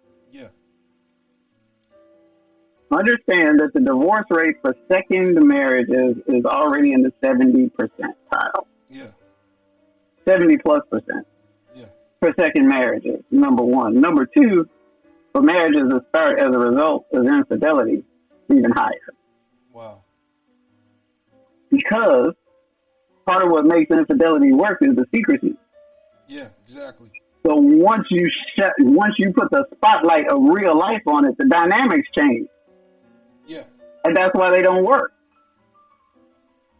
understand that the divorce rate for second marriages is already in the 70 percentile.
Yeah.
70+%.
Yeah.
For second marriages, number one. Number two, for marriages that start as a result of infidelity, even higher.
Wow.
Because part of what makes infidelity work is the secrecy.
Yeah, exactly.
So once you put the spotlight of real life on it, the dynamics change.
Yeah.
And that's why they don't work.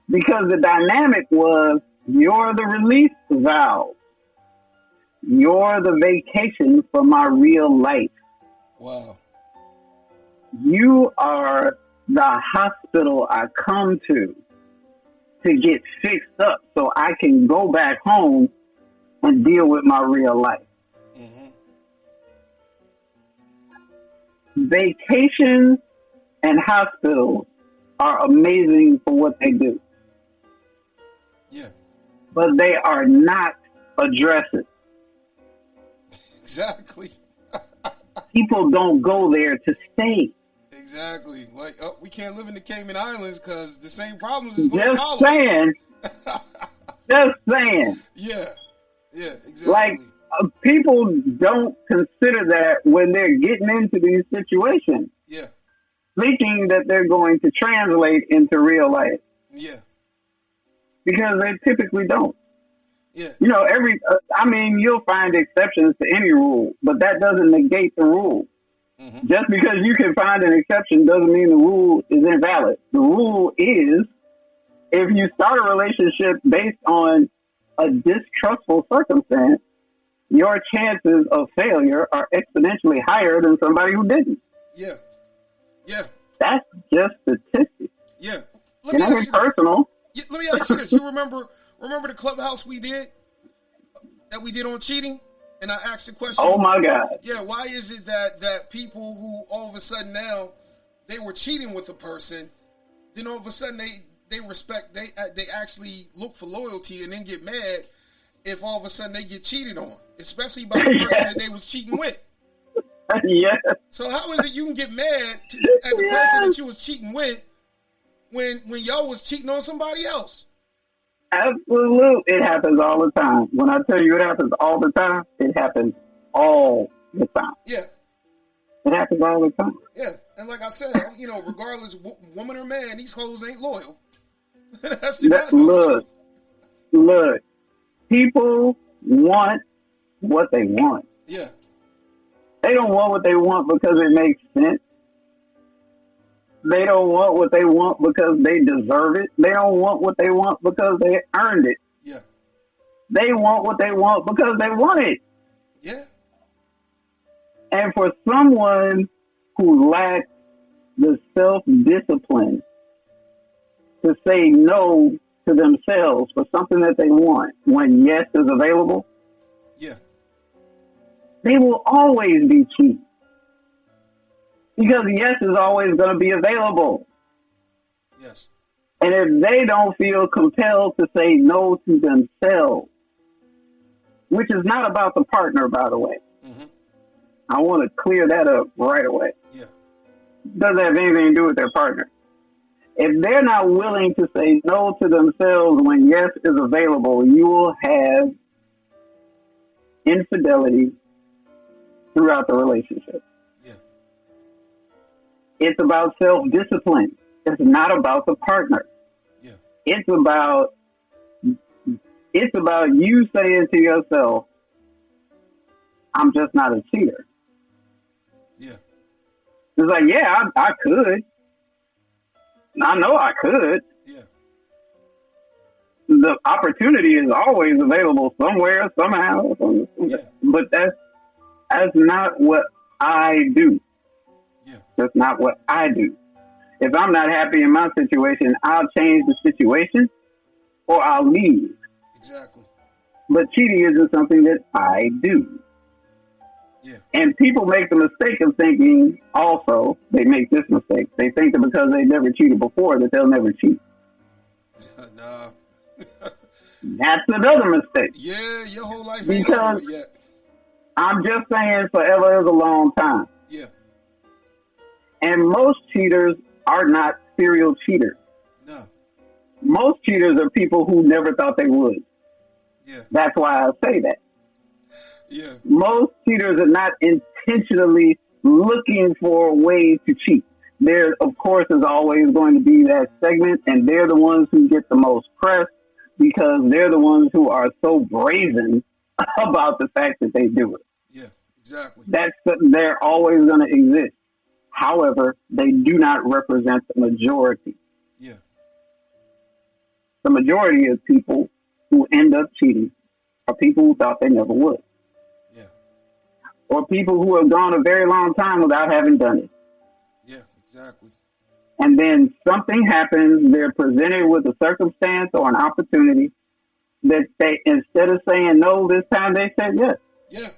Because the dynamic was, you're the release valve. You're the vacation for my real life.
Wow.
You are the hospital I come to get fixed up so I can go back home and deal with my real life.
Mm-hmm.
Vacations and hospitals are amazing for what they do.
Yeah.
But they are not addresses.
Exactly.
People don't go there to stay.
Exactly. Like, we can't live in the Cayman Islands because the same problems is going to follow
saying. Just saying.
Yeah. Yeah, exactly.
Like, people don't consider that when they're getting into these situations.
Yeah.
Thinking that they're going to translate into real life.
Yeah.
Because they typically don't.
Yeah.
You know, you'll find exceptions to any rule, but that doesn't negate the rule. Mm-hmm. Just because you can find an exception doesn't mean the rule is invalid. The rule is, if you start a relationship based on a distrustful circumstance, your chances of failure are exponentially higher than somebody who didn't.
Yeah. Yeah.
That's just statistics.
Yeah.
Let me ask you personal.
Yeah, let me ask you this. You remember the clubhouse we did on cheating? And I asked the question.
Oh my God.
Yeah, why is it that people who all of a sudden now they were cheating with a person, then all of a sudden they actually look for loyalty and then get mad if all of a sudden they get cheated on, especially by the person that they was cheating with.
Yes.
So how is it you can get mad at the person that you was cheating with when y'all was cheating on somebody else?
Absolutely. It happens all the time. When I tell you it happens all the time, it happens all the time.
Yeah.
It happens all the time.
Yeah. And like I said, regardless, woman or man, these hoes ain't loyal.
Look. People want what they want.
Yeah.
They don't want what they want because it makes sense. They don't want what they want because they deserve it. They don't want what they want because they earned it.
Yeah.
They want what they want because they want it.
Yeah.
And for someone who lacks the self-discipline to say no to themselves for something that they want when yes is available,
yeah,
they will always be cheap. Because yes is always going to be available.
Yes.
And if they don't feel compelled to say no to themselves, which is not about the partner, by the way. Mm-hmm. I want to clear that up right away.
Yeah.
Doesn't have anything to do with their partner. If they're not willing to say no to themselves when yes is available, you will have infidelity throughout the relationship.
Yeah.
It's about self-discipline. It's not about the partner.
Yeah.
It's about you saying to yourself, I'm just not a cheater.
Yeah.
It's like, yeah, I could. I know I could.
Yeah.
The opportunity is always available somewhere, somehow.
Yeah.
But that's not what I do.
Yeah.
That's not what I do. If I'm not happy in my situation, I'll change the situation or I'll leave.
Exactly.
But cheating isn't something that I do.
Yeah.
And people make the mistake of thinking also, they make this mistake. They think that because they never cheated before that they'll never cheat.
Nah.
That's another mistake.
Yeah, your whole life
because
ain't over yet.
I'm just saying forever is a long time.
Yeah.
And most cheaters are not serial cheaters.
No.
Most cheaters are people who never thought they would.
Yeah.
That's why I say that.
Yeah.
Most cheaters are not intentionally looking for ways to cheat. There, of course, is always going to be that segment, and they're the ones who get the most press because they're the ones who are so brazen about the fact that they do it.
Yeah, exactly.
They're always going to exist. However, they do not represent the majority.
Yeah.
The majority of people who end up cheating are people who thought they never would.
Yeah.
Or people who have gone a very long time without having done it.
Yeah, exactly.
And then something happens, they're presented with a circumstance or an opportunity that they, instead of saying no this time, they said yes.
Yeah,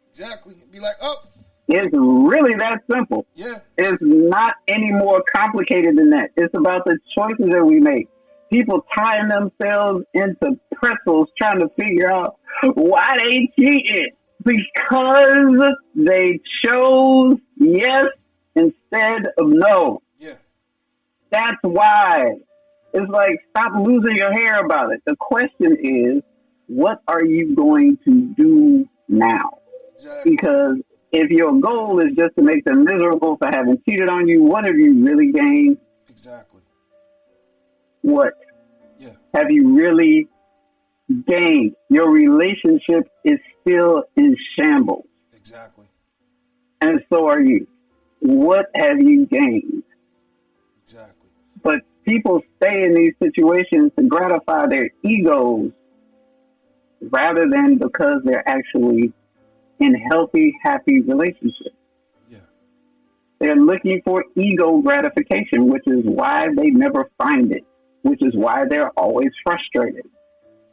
exactly. Be like, oh.
It's really that simple.
Yeah.
It's not any more complicated than that. It's about the choices that we make. People tying themselves into pretzels trying to figure out why they cheated. Because they chose yes instead of no.
Yeah.
That's why. It's like, stop losing your hair about it. The question is, what are you going to do now?
Exactly.
Because if your goal is just to make them miserable for having cheated on you, what have you really gained?
Exactly.
What?
Yeah.
Have you really gained? Your relationship is still in shambles.
Exactly.
And so are you. What have you gained?
Exactly.
But people stay in these situations to gratify their egos rather than because they're actually in healthy, happy relationships.
Yeah.
They're looking for ego gratification, which is why they never find it, which is why they're always frustrated,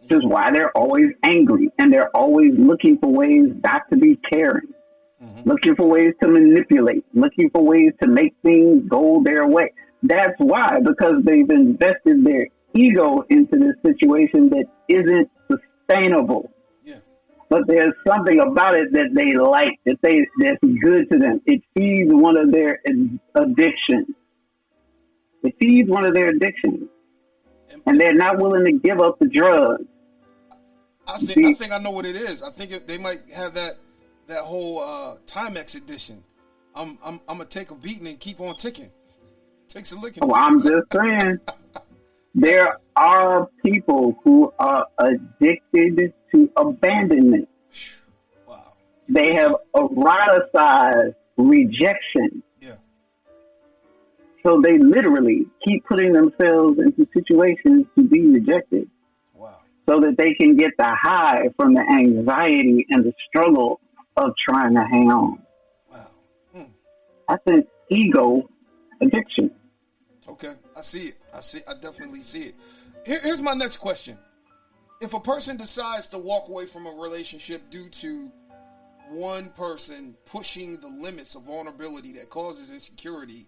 which is why they're always angry, and they're always looking for ways not to be caring, looking for ways to manipulate, looking for ways to make things go their way. That's why, because they've invested their ego into this situation that isn't sustainable. but there's something about it that they like, that's good to them. It feeds one of their addictions. It feeds one of their addictions, and they're not willing to give up the drugs.
I think I know what it is. I think they might have that whole Timex edition. I'm gonna take a beating and keep on ticking. Takes a licking.
Oh, I'm just saying, there are people who are addicted to abandonment.
Wow.
They have eroticized rejection.
Yeah.
So they literally keep putting themselves into situations to be rejected.
Wow.
So that they can get the high from the anxiety and the struggle of trying to hang on.
Wow.
I think ego addiction.
Okay, I see it. I definitely see it. Here's my next question. If a person decides to walk away from a relationship due to one person pushing the limits of vulnerability that causes insecurity,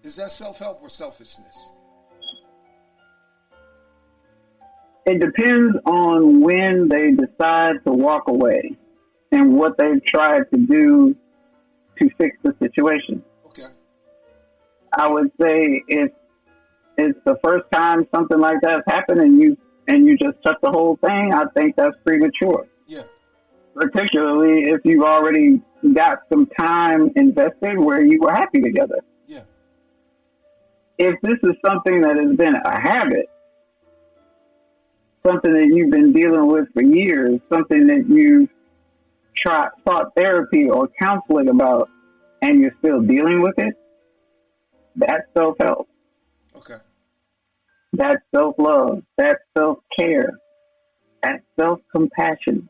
is that self-help or selfishness?
It depends on when they decide to walk away and what they've tried to do to fix the situation.
Okay.
I would say if it's the first time something like that's happened and you just shut the whole thing, I think that's premature.
Yeah.
Particularly if you've already got some time invested where you were happy together.
Yeah.
If this is something that has been a habit, something that you've been dealing with for years, something that you've sought therapy or counseling about, and you're still dealing with it, that's self-help.
Okay.
That's self-love. That's self-care. That's self-compassion.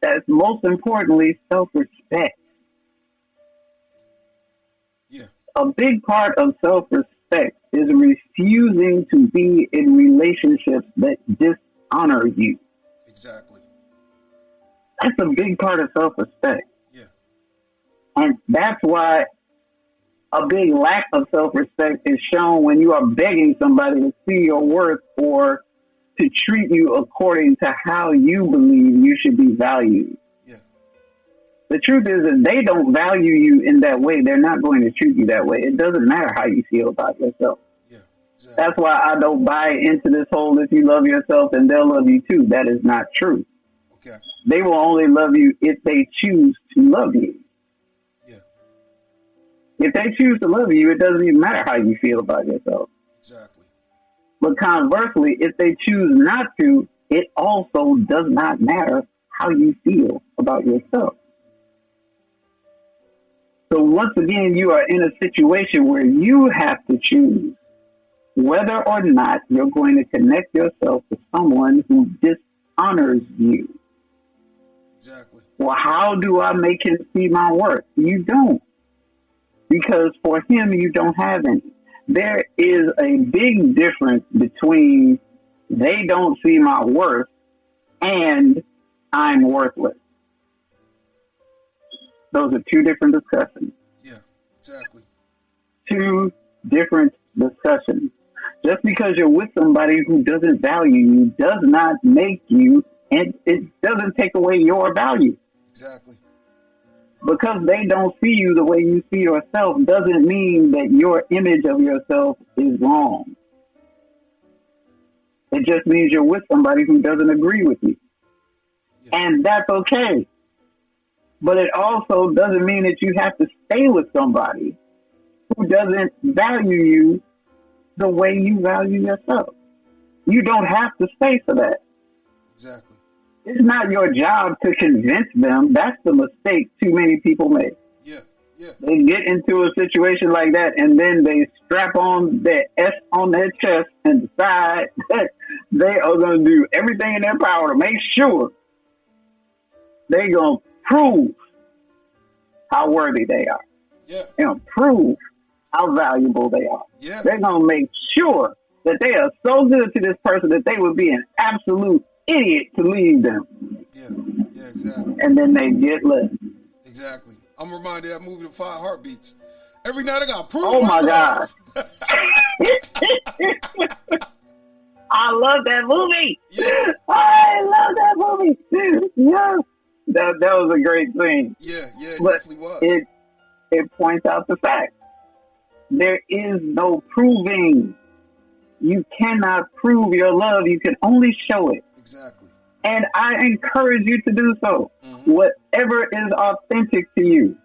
That's most importantly self-respect.
Yeah.
A big part of self-respect is refusing to be in relationships that dishonor you.
Exactly.
That's a big part of self-respect.
Yeah.
And that's why a big lack of self-respect is shown when you are begging somebody to see your worth or to treat you according to how you believe you should be valued.
Yeah.
The truth is, if they don't value you in that way, they're not going to treat you that way. It doesn't matter how you feel about yourself.
Yeah. Exactly.
That's why I don't buy into this whole, if you love yourself, then they'll love you too. That is not true.
Okay.
They will only love you if they choose to love you.
Yeah.
If they choose to love you, it doesn't even matter how you feel about yourself.
Exactly.
But conversely, if they choose not to, it also does not matter how you feel about yourself. So once again, you are in a situation where you have to choose whether or not you're going to connect yourself to someone who dishonors you.
Exactly.
Well, how do I make him see my worth? You don't. Because for him, you don't have any. There is a big difference between they don't see my worth and I'm worthless. Those are two different discussions.
Yeah, exactly.
Two different discussions. Just because you're with somebody who doesn't value you does not make you, and it doesn't take away your value.
Exactly.
Because they don't see you the way you see yourself doesn't mean that your image of yourself is wrong. It just means you're with somebody who doesn't agree with you. Yeah. And that's okay. But it also doesn't mean that you have to stay with somebody who doesn't value you the way you value yourself. You don't have to stay for that.
Exactly.
It's not your job to convince them. That's the mistake too many people make.
Yeah, yeah.
They get into a situation like that and then they strap on their S on their chest and decide that they are going to do everything in their power to make sure they're going to prove how worthy they are.
Yeah.
They're going to prove how valuable they are.
Yeah.
They're going to make sure that they are so good to this person that they would be an absolute idiot to leave them.
Yeah, yeah, exactly.
And then they get left.
Exactly. I'm reminded of that movie, The 5 Heartbeats. Every night I got proof.
Oh my God. I love that movie.
Yeah.
I love that movie. Yes. that was a great thing.
Yeah, it
But
definitely was.
It points out the fact there is no proving. You cannot prove your love. You can only show it.
Exactly.
And I encourage you to do so.
Mm-hmm.
Whatever is authentic to you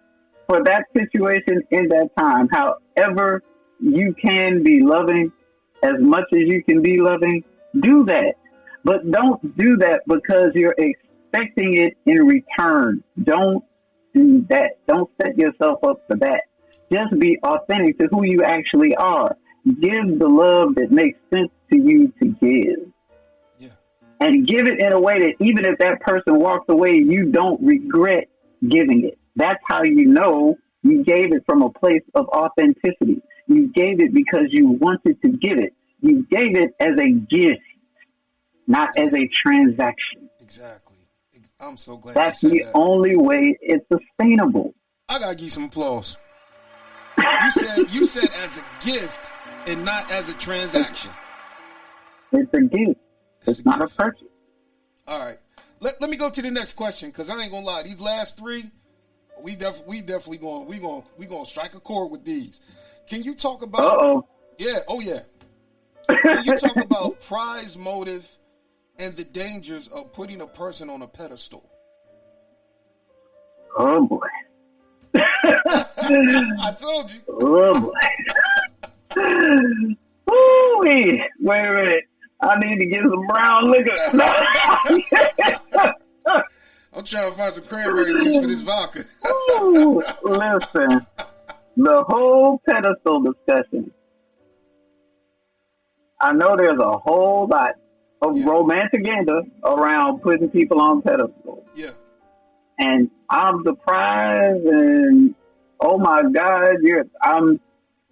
for that situation in that time, however you can be loving, as much as you can be loving, do that. But don't do that because you're expecting it in return. Don't do that. Don't set yourself up for that. Just be authentic to who you actually are. Give the love that makes sense to you to give.
Yeah.
And give it in a way that even if that person walks away, you don't regret giving it. That's how you know you gave it from a place of authenticity. You gave it because you wanted to give it. You gave it as a gift, not as a transaction.
Exactly. I'm so glad
That's
you said
the
that.
only way it's sustainable.
I gotta give you some applause. You said as a gift and not as a transaction.
It's a gift. It's not
gift.
a purchase.
All right. Let me go to the next question, because I ain't gonna lie. These last three, we definitely gonna strike a chord with these. Can you talk about?
Uh-oh.
Yeah. Can you talk about prize motive and the dangers of putting a person on a pedestal?
Oh boy.
I told you.
Oh boy. Ooh-wee. Wait. I need to get some brown liquor.
I'm trying to find some cranberry juice for this vodka.
Ooh, listen, the whole pedestal discussion. I know there's a whole lot of romanticanda around putting people on pedestals.
Yeah.
And I'm surprised and oh my God, I'm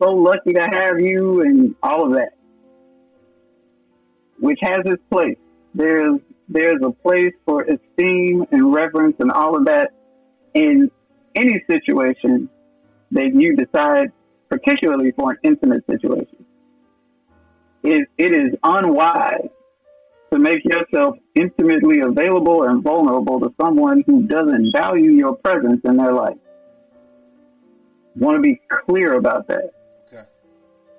so lucky to have you and all of that. Which has its place. There's a place for esteem and reverence and all of that in any situation that you decide, particularly for an intimate situation. It is unwise to make yourself intimately available and vulnerable to someone who doesn't value your presence in their life. Want to be clear about that.
Okay.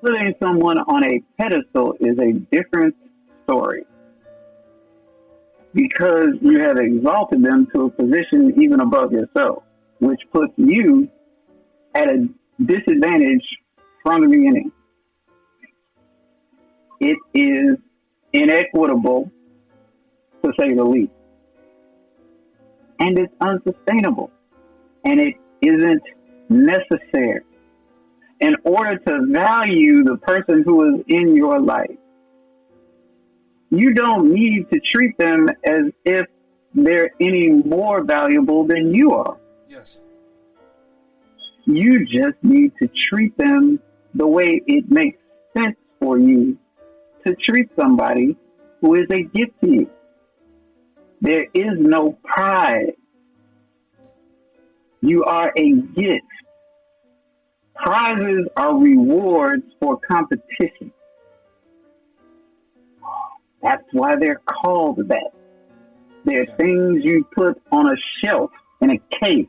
Putting someone on a pedestal is a different story because you have exalted them to a position even above yourself, which puts you at a disadvantage from the beginning. It is inequitable, to say the least. And it's unsustainable. And it isn't necessary. In order to value the person who is in your life, you don't need to treat them as if they're any more valuable than you are.
Yes.
You just need to treat them the way it makes sense for you to treat somebody who is a gift to you. There is no prize. You are a gift. Prizes are rewards for competition. That's why they're called that. They're things you put on a shelf in a case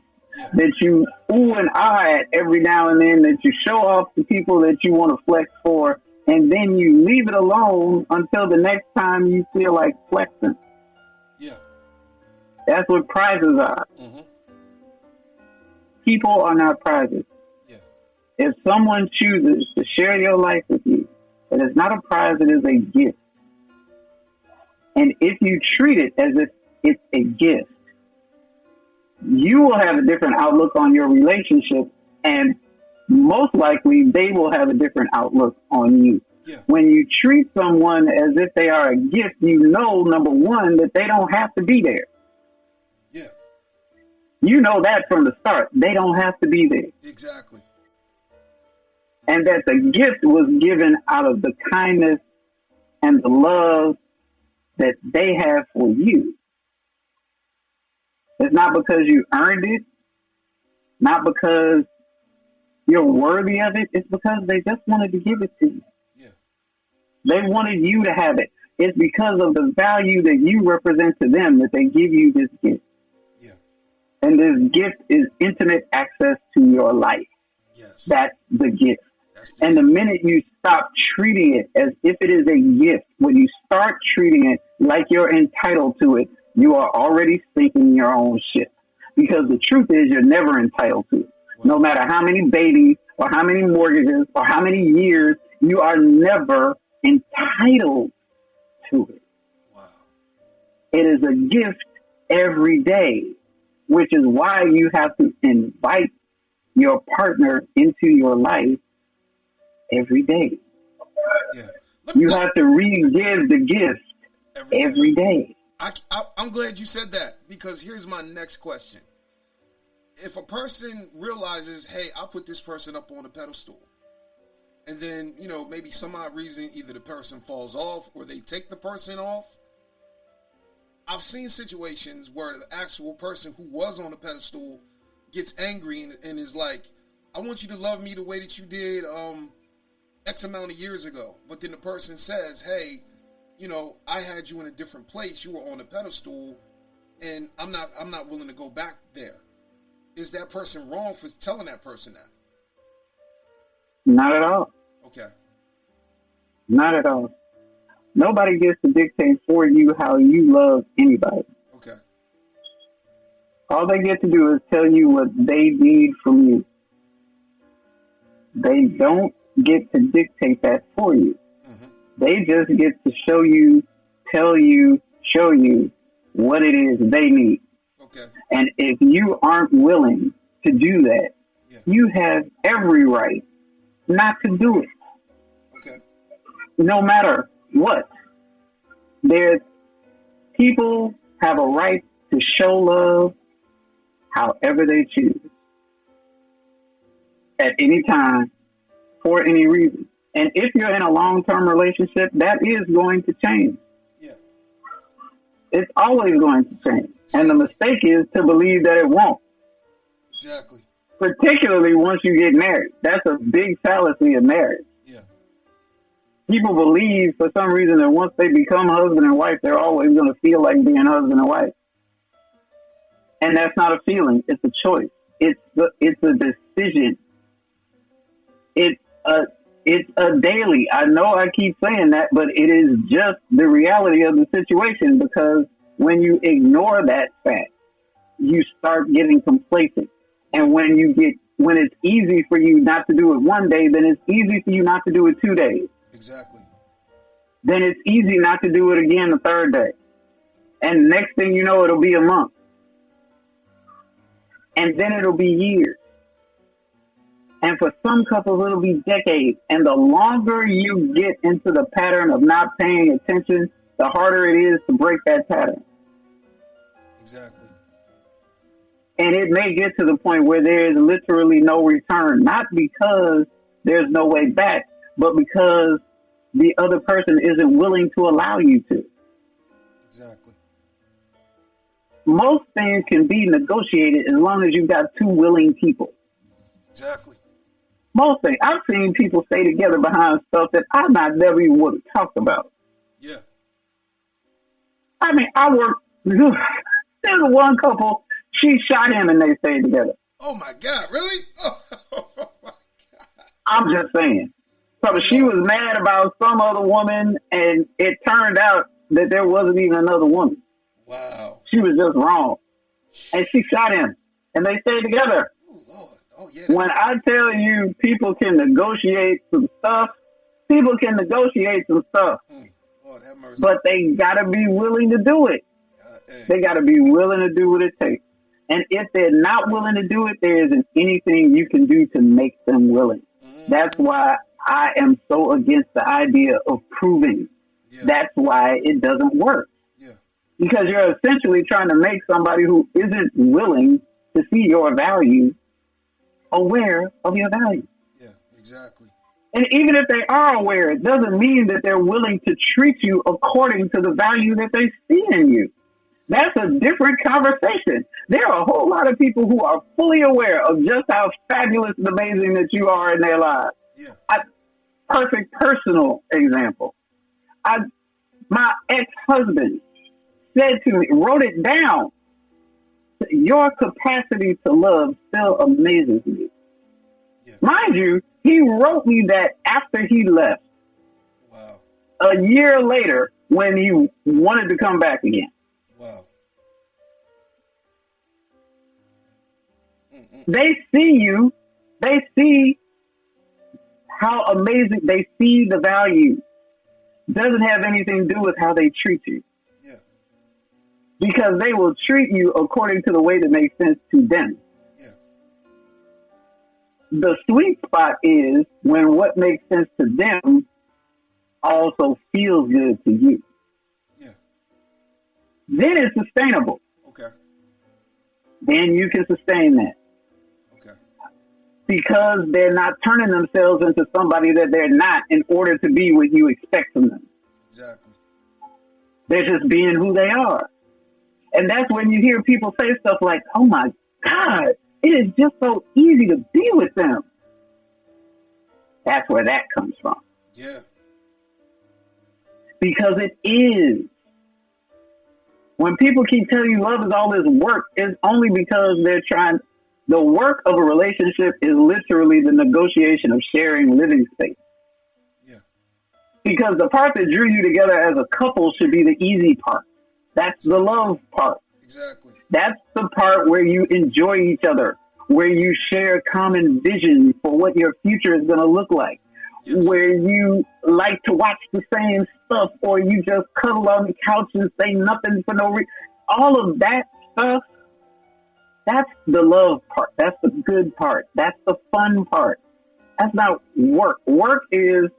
that you ooh and ah at every now and then, that you show off to people that you want to flex for, and then you leave it alone until the next time you feel like flexing.
Yeah.
That's what prizes are.
Mm-hmm.
People are not prizes.
Yeah.
If someone chooses to share your life with you, it is not a prize, it is a gift. And if you treat it as if it's a gift, you will have a different outlook on your relationship, and most likely they will have a different outlook on you.
Yeah.
When you treat someone as if they are a gift, you know, number one, that they don't have to be there.
Yeah.
You know that from the start. They don't have to be there.
Exactly.
And that the gift was given out of the kindness and the love that they have for you. It's not because you earned it, not because you're worthy of it. It's because they just wanted to give it to you.
Yeah.
They wanted you to have it. It's because of the value that you represent to them that they give you this gift.
Yeah.
And this gift is intimate access to your life.
Yes.
That's the gift.
And
the minute you stop treating it as if it is a gift, when you start treating it like you're entitled to it, you are already sinking your own ship. Because the truth is, you're never entitled to it. Wow. No matter how many babies or how many mortgages or how many years, you are never entitled to it.
Wow.
It is a gift every day, which is why you have to invite your partner into your life every day.
Yeah.
You have to re-give the gift every day.
I'm glad you said that, because here's my next question. If a person realizes, hey, I put this person up on a pedestal, and then, maybe some odd reason, either the person falls off or they take the person off. I've seen situations where the actual person who was on the pedestal gets angry and is like, I want you to love me the way that you did X amount of years ago. But then the person says, hey, I had you in a different place. You were on a pedestal, and I'm not willing to go back there. Is that person wrong for telling that person that?
Not at all.
Okay.
Not at all. Nobody gets to dictate for you how you love anybody.
Okay.
All they get to do is tell you what they need from you. They don't get to dictate that for you. Mm-hmm. They just get to show you, tell you, show you what it is they need.
Okay.
And if you aren't willing to do that, you have every right not to do it.
Okay.
No matter what. People have a right to show love however they choose. At any time, for any reason. And if you're in a long-term relationship, that is going to change.
Yeah.
It's always going to change. And the mistake is to believe that it won't.
Exactly.
Particularly once you get married. That's a big fallacy of marriage.
Yeah.
People believe for some reason that once they become husband and wife, they're always going to feel like being husband and wife. And that's not a feeling. It's a choice. It's a decision. It's a daily. I know I keep saying that, but it is just the reality of the situation, because when you ignore that fact, you start getting complacent. And when it's easy for you not to do it one day, then it's easy for you not to do it 2 days.
Exactly.
Then it's easy not to do it again the third day. And next thing you know, it'll be a month. And then it'll be years. And for some couples, it'll be decades. And the longer you get into the pattern of not paying attention, the harder it is to break that pattern.
Exactly.
And it may get to the point where there is literally no return, not because there's no way back, but because the other person isn't willing to allow you to.
Exactly.
Most things can be negotiated as long as you've got two willing people.
Exactly.
Most things. I've seen people stay together behind stuff that I never even would have talked about.
Yeah.
I mean, there's one couple, she shot him and they stayed together.
Oh my God, really? Oh my God.
I'm just saying. So she was mad about some other woman, and it turned out that there wasn't even another woman.
Wow.
She was just wrong. And she shot him, and they stayed together.
Oh, Lord. Oh, yeah.
When I tell you people can negotiate some stuff, people can negotiate some stuff.
Lord have mercy.
But they got to be willing to do it. They got to be willing to do what it takes. And if they're not willing to do it, there isn't anything you can do to make them willing. That's why I am so against the idea of proving.
Yeah.
That's why it doesn't work.
Yeah.
Because you're essentially trying to make somebody who isn't willing to see your value aware of your value.
Yeah, exactly.
And even if they are aware, it doesn't mean that they're willing to treat you according to the value that they see in you. That's a different conversation. There are a whole lot of people who are fully aware of just how fabulous and amazing that you are in their lives.
Yeah.
Perfect personal example. My ex-husband said to me, wrote it down. your capacity to love still amazes me.
Yeah.
Mind you, he wrote me that after he left.
Wow.
A year later, when he wanted to come back again.
Wow.
They see you. They see how amazing. They see the value. Doesn't have anything to do with how they treat you.
Yeah.
Because they will treat you according to the way that makes sense to them.
Yeah.
The sweet spot is when what makes sense to them also feels good to you.
Yeah.
Then it's sustainable.
Okay.
Then you can sustain that.
Okay.
Because they're not turning themselves into somebody that they're not in order to be what you expect from them.
Exactly.
They're just being who they are. And that's when you hear people say stuff like, oh my God, it is just so easy to be with them. That's where that comes from.
Yeah.
Because it is. When people keep telling you love is all this work, it's only because they're trying. The work of a relationship is literally the negotiation of sharing living space.
Yeah.
Because the part that drew you together as a couple should be the easy part. That's the love part.
Exactly.
That's the part where you enjoy each other, where you share common vision for what your future is going to look like,
Yes.
where you like to watch the same stuff, or you just cuddle on the couch and say nothing for no reason. All of that stuff, that's the love part. That's the good part. That's the fun part. That's not work. Work is,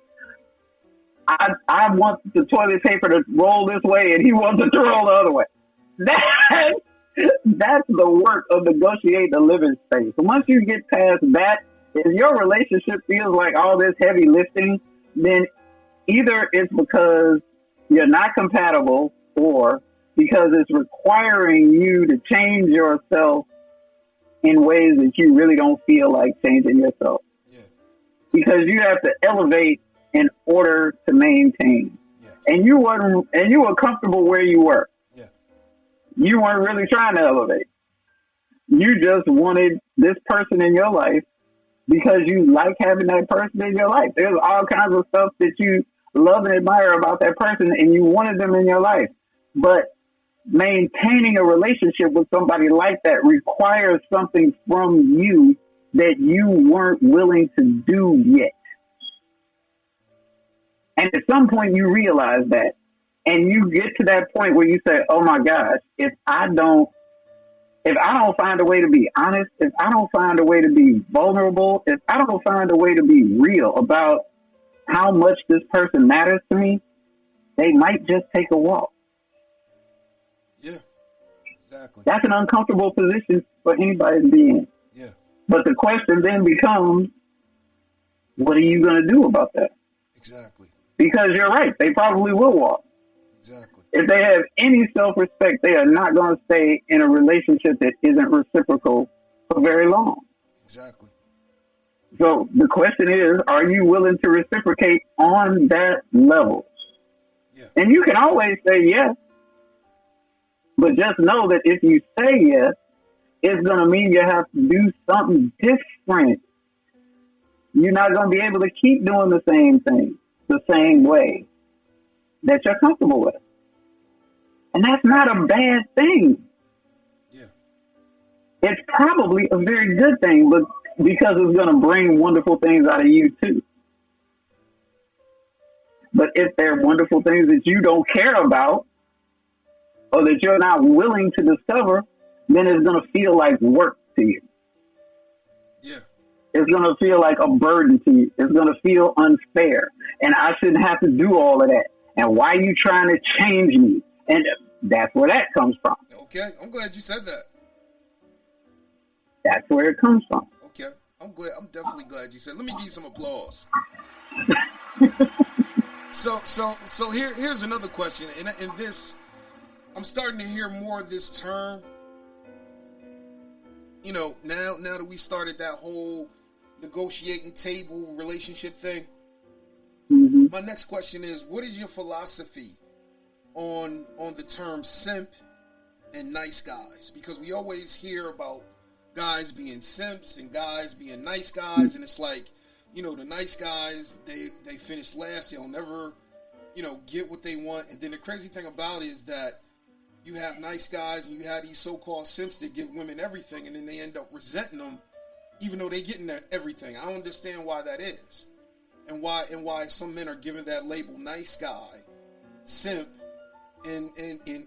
I want the toilet paper to roll this way and he wants it to roll the other way. That's the work of negotiating the living space. Once you get past that, if your relationship feels like all this heavy lifting, then either it's because you're not compatible or because it's requiring you to change yourself in ways that you really don't feel like changing yourself.
Yeah.
Because you have to elevate in order to maintain.
Yes.
And you were comfortable where you were.
Yeah.
You weren't really trying to elevate. You just wanted this person in your life because you like having that person in your life. There's all kinds of stuff that you love and admire about that person and you wanted them in your life. But maintaining a relationship with somebody like that requires something from you that you weren't willing to do yet. And at some point you realize that, and you get to that point where you say, oh my gosh, if I don't find a way to be honest, if I don't find a way to be vulnerable, if I don't find a way to be real about how much this person matters to me, they might just take a walk.
Yeah. Exactly.
That's an uncomfortable position for anybody to be in.
Yeah.
But the question then becomes, what are you going to do about that?
Exactly.
Because you're right, they probably will walk.
Exactly.
If they have any self-respect, they are not going to stay in a relationship that isn't reciprocal for very long.
Exactly.
So the question is, are you willing to reciprocate on that level?
Yeah.
And you can always say yes, but just know that if you say yes, it's going to mean you have to do something different. You're not going to be able to keep doing the same thing the same way that you're comfortable with. And that's not a bad thing.
Yeah.
It's probably a very good thing, but because it's going to bring wonderful things out of you too. But if there are wonderful things that you don't care about or that you're not willing to discover, then it's going to feel like work to you.
Yeah.
It's going to feel like a burden to you. It's going to feel unfair. And I shouldn't have to do all of that. And why are you trying to change me? And that's where that comes from.
Okay. I'm glad you said that.
That's where it comes from.
Okay. I'm definitely glad you said. Let me give you some applause. So here's another question. And this, I'm starting to hear more of this term. You know, now that we started that whole negotiating table relationship thing, my next question is, what is your philosophy on the term simp and nice guys, because we always hear about guys being simps and guys being nice guys, and it's like, you know, the nice guys, they finish last, they'll never, you know, get what they want. And then the crazy thing about it is that you have nice guys and you have these so-called simps that give women everything, and then they end up resenting them even though they getting everything. I don't understand why that is, and why some men are given that label nice guy, simp, and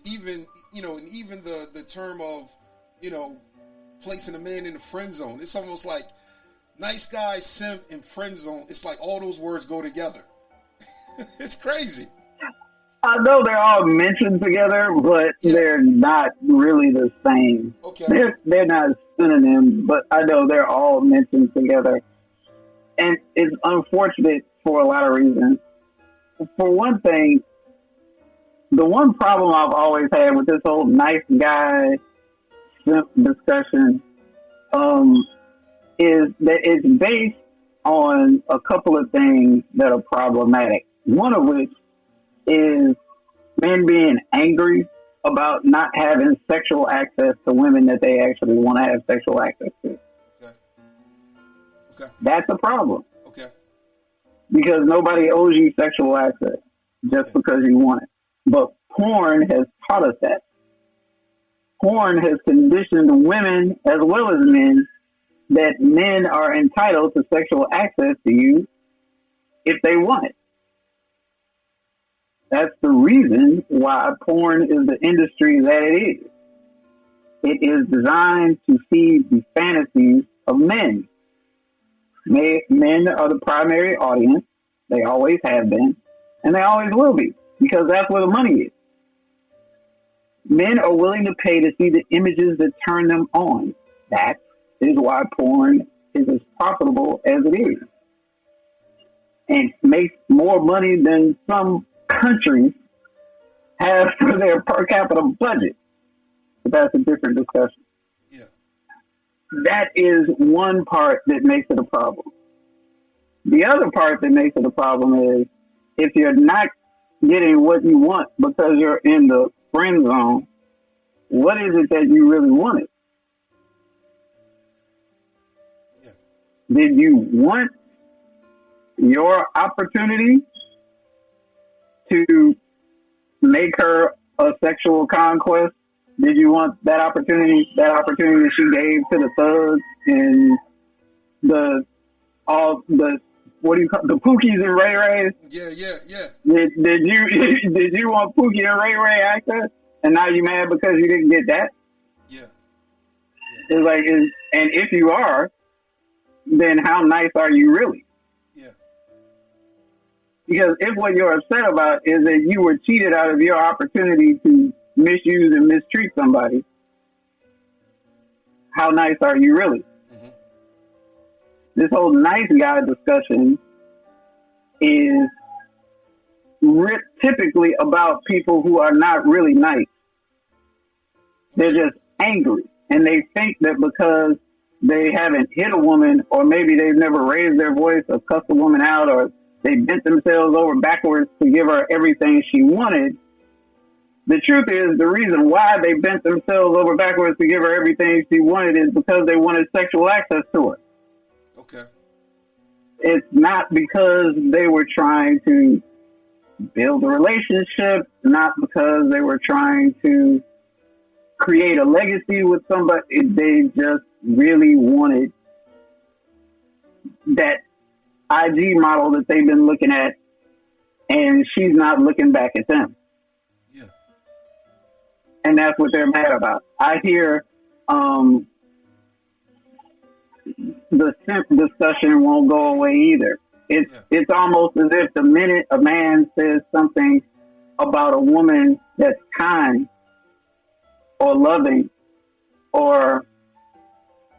even, you know, and even the term of, you know, placing a man in the friend zone. It's almost like nice guy, simp, and friend zone. It's like all those words go together. It's crazy.
I know they're all mentioned together, but they're not really the same.
Okay.
They're not synonyms, but I know they're all mentioned together. And it's unfortunate for a lot of reasons. For one thing, the one problem I've always had with this whole nice guy simp discussion is that it's based on a couple of things that are problematic. One of which is men being angry about not having sexual access to women that they actually want to have sexual access to.
Okay.
That's a problem.
Okay.
Because nobody owes you sexual access just because you want it. But porn has taught us that. Porn has conditioned women as well as men that men are entitled to sexual access to you if they want it. That's the reason why porn is the industry that it is. It is designed to feed the fantasies of men. Men are the primary audience. They always have been, and they always will be, because that's where the money is. Men are willing to pay to see the images that turn them on. That is why porn is as profitable as it is, and makes more money than some countries have for their per capita budget. But that's a different discussion.
Yeah.
That is one part that makes it a problem. The other part that makes it a problem is if you're not getting what you want because you're in the friend zone, what is it that you really wanted?
Yeah.
Did you want your opportunity to make her a sexual conquest? Did you want that opportunity that she gave to the thugs and the Pookies and Ray Rays?
Yeah.
Did you want Pookie and Ray Ray access, and now you mad because you didn't get that?
Yeah.
It's like, and if you are, then how nice are you really?
Yeah.
Because if what you're upset about is that you were cheated out of your opportunity to misuse and mistreat somebody, how nice are you really?
Mm-hmm.
This whole nice guy discussion is typically about people who are not really nice. They're just angry, and they think that because they haven't hit a woman, or maybe they've never raised their voice or cussed a woman out, or they bent themselves over backwards to give her everything she wanted. The truth is, the reason why they bent themselves over backwards to give her everything she wanted is because they wanted sexual access to her.
Okay.
It's not because they were trying to build a relationship, not because they were trying to create a legacy with somebody. They just really wanted that IG model that they've been looking at, and she's not looking back at them.
Yeah.
And that's what they're mad about. I hear the simp discussion won't go away either. It's almost as if the minute a man says something about a woman that's kind or loving or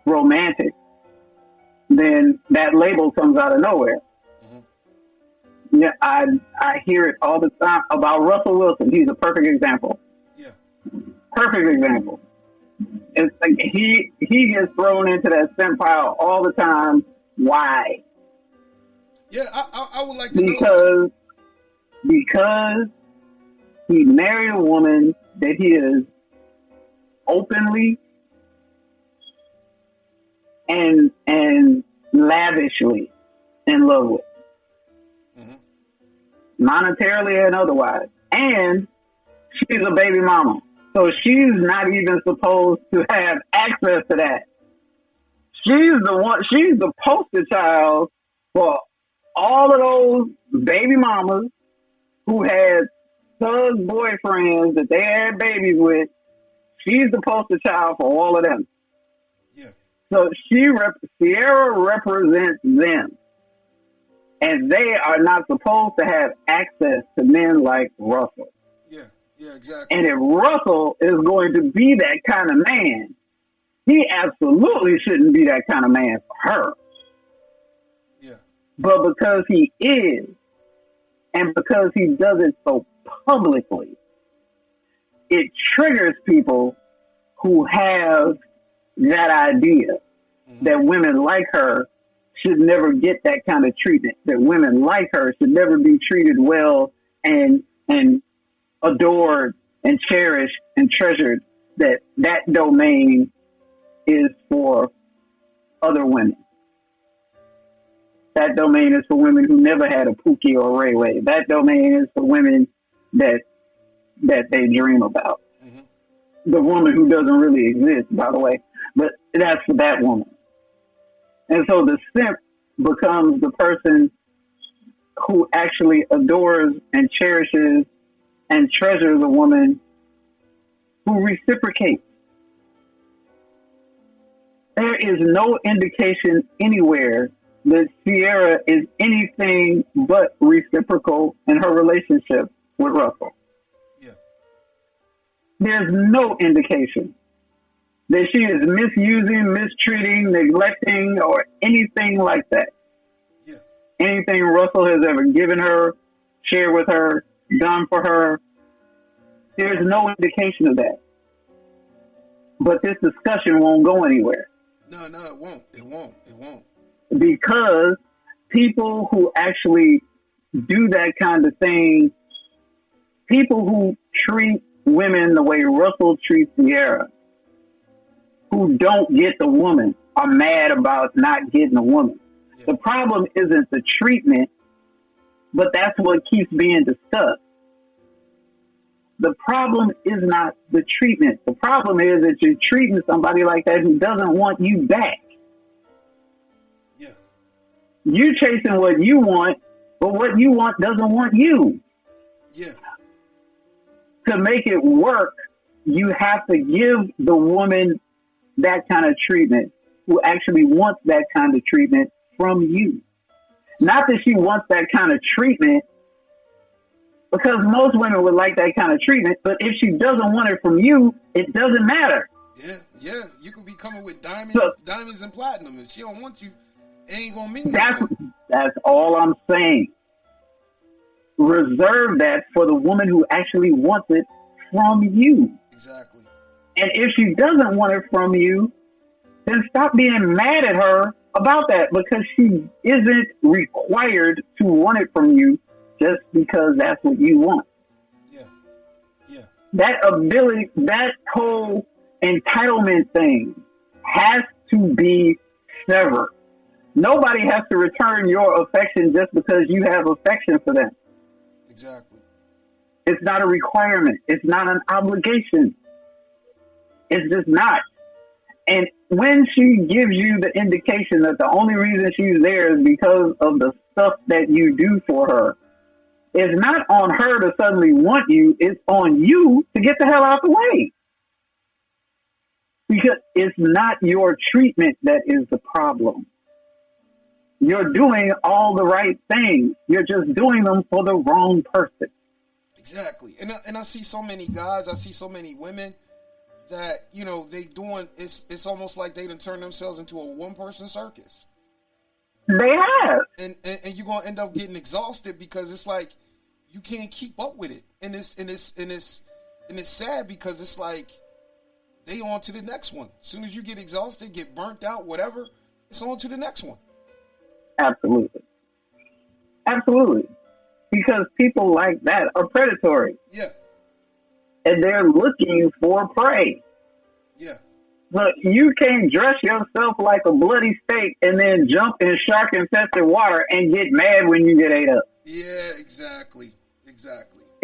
romantic, then that label comes out of nowhere. Mm-hmm. Yeah, I hear it all the time about Russell Wilson. He's a perfect example.
Yeah.
Perfect example. It's like he gets thrown into that simp pile all the time. Why?
Yeah, I would like to know.
Because he married a woman that he is openly and lavishly in love with, monetarily and otherwise. And she's a baby mama, so she's not even supposed to have access to that. She's the poster child for all of those baby mamas who had thug boyfriends that they had babies with. She's the poster child for all of them.
Yeah.
So Sierra represents them. And they are not supposed to have access to men like Russell.
Yeah, exactly.
And if Russell is going to be that kind of man, he absolutely shouldn't be that kind of man for her.
Yeah.
But because he is, and because he does it so publicly, it triggers people who have that idea that women like her should never get that kind of treatment, that women like her should never be treated well and adored and cherished and treasured, that domain is for other women. That domain is for women who never had a Pookie or a Ray Ray. That domain is for women that they dream about. The woman who doesn't really exist, by the way, but that's for that woman. And so the simp becomes the person who actually adores and cherishes and treasures a woman who reciprocates. There is no indication anywhere that Sierra is anything but reciprocal in her relationship with Russell.
Yeah.
There's no indication that she is misusing, mistreating, neglecting, or anything like that.
Yeah.
Anything Russell has ever given her, shared with her, done for her, there's no indication of that. But this discussion won't go anywhere.
No, it won't. It won't.
Because people who actually do that kind of thing, people who treat women the way Russell treats Sierra, who don't get the woman, are mad about not getting a woman. Yeah. The problem isn't the treatment, but that's what keeps being discussed. The problem is not the treatment. The problem is that you're treating somebody like that who doesn't want you back.
Yeah.
You chasing what you want, but what you want doesn't want you.
Yeah.
To make it work, you have to give the woman that kind of treatment, who actually wants that kind of treatment from you. Not that she wants that kind of treatment, because most women would like that kind of treatment, but if she doesn't want it from you, it doesn't matter.
Yeah. You could be coming with diamonds and platinum. If she don't want you, it ain't gonna mean nothing.
That's all I'm saying. Reserve that for the woman who actually wants it from you.
Exactly.
And if she doesn't want it from you, then stop being mad at her about that, because she isn't required to want it from you just because that's what you want.
Yeah.
That ability, that whole entitlement thing has to be severed. Nobody has to return your affection just because you have affection for them.
Exactly.
It's not a requirement. It's not an obligation. It's just not. And when she gives you the indication that the only reason she's there is because of the stuff that you do for her, it's not on her to suddenly want you. It's on you to get the hell out the way. Because it's not your treatment that is the problem. You're doing all the right things. You're just doing them for the wrong person.
Exactly. And I see so many guys, I see so many women that, they doing, it's almost like they done turned themselves into a one-person circus.
They have.
And you're going to end up getting exhausted because it's like you can't keep up with it. And it's sad because it's like they on to the next one. As soon as you get exhausted, get burnt out, whatever, it's on to the next one.
Absolutely. Because people like that are predatory.
Yeah.
And they're looking for prey.
Yeah.
But you can't dress yourself like a bloody steak and then jump in shark-infested water and get mad when you get ate up.
Yeah, exactly.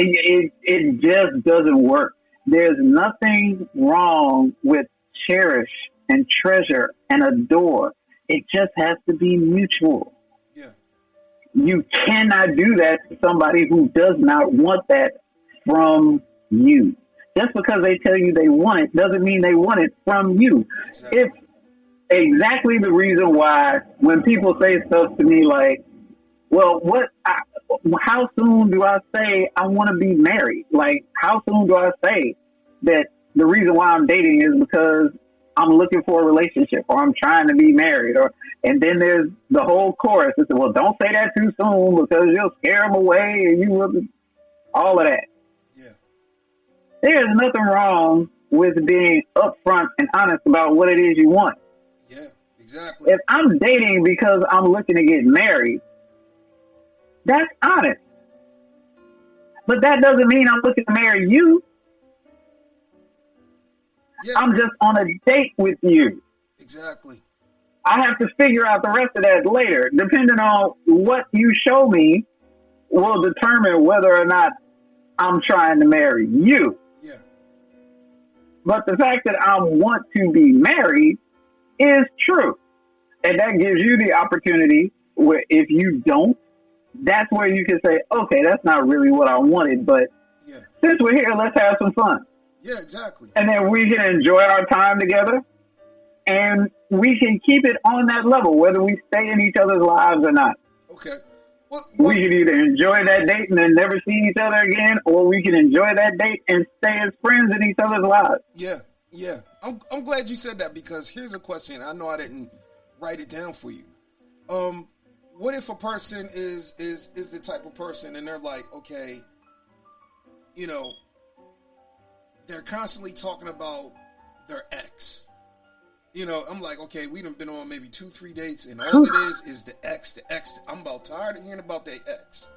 It just doesn't work. There's nothing wrong with cherish and treasure and adore. It just has to be mutual.
Yeah.
You cannot do that to somebody who does not want that from you. Just because they tell you they want it doesn't mean they want it from you.
Exactly.
It's exactly the reason why when people say stuff to me like, well, how soon do I say I want to be married? Like, how soon do I say that the reason why I'm dating is because I'm looking for a relationship or I'm trying to be married? And then there's the whole chorus. It's, well, don't say that too soon because you'll scare them away and you will, all of that.
Yeah.
There's nothing wrong with being upfront and honest about what it is you want.
Yeah, exactly.
If I'm dating because I'm looking to get married, that's honest. But that doesn't mean I'm looking to marry you.
Yeah.
I'm just on a date with you.
Exactly.
I have to figure out the rest of that later. Depending on what you show me will determine whether or not I'm trying to marry you.
Yeah.
But the fact that I want to be married is true. And that gives you the opportunity where if you don't, that's where you can say, okay, that's not really what I wanted, but since we're here, let's have some fun.
Yeah, exactly.
And then we can enjoy our time together and we can keep it on that level, whether we stay in each other's lives or not.
Okay. Well,
we can either enjoy that date and then never see each other again, or we can enjoy that date and stay as friends in each other's lives.
Yeah, yeah. I'm glad you said that because here's a question. I know I didn't write it down for you. What if a person is the type of person and they're like, okay, you know, they're constantly talking about their ex. You know, I'm like, okay, we done been on maybe 2-3 dates, and all it is the ex. I'm about tired of hearing about their ex.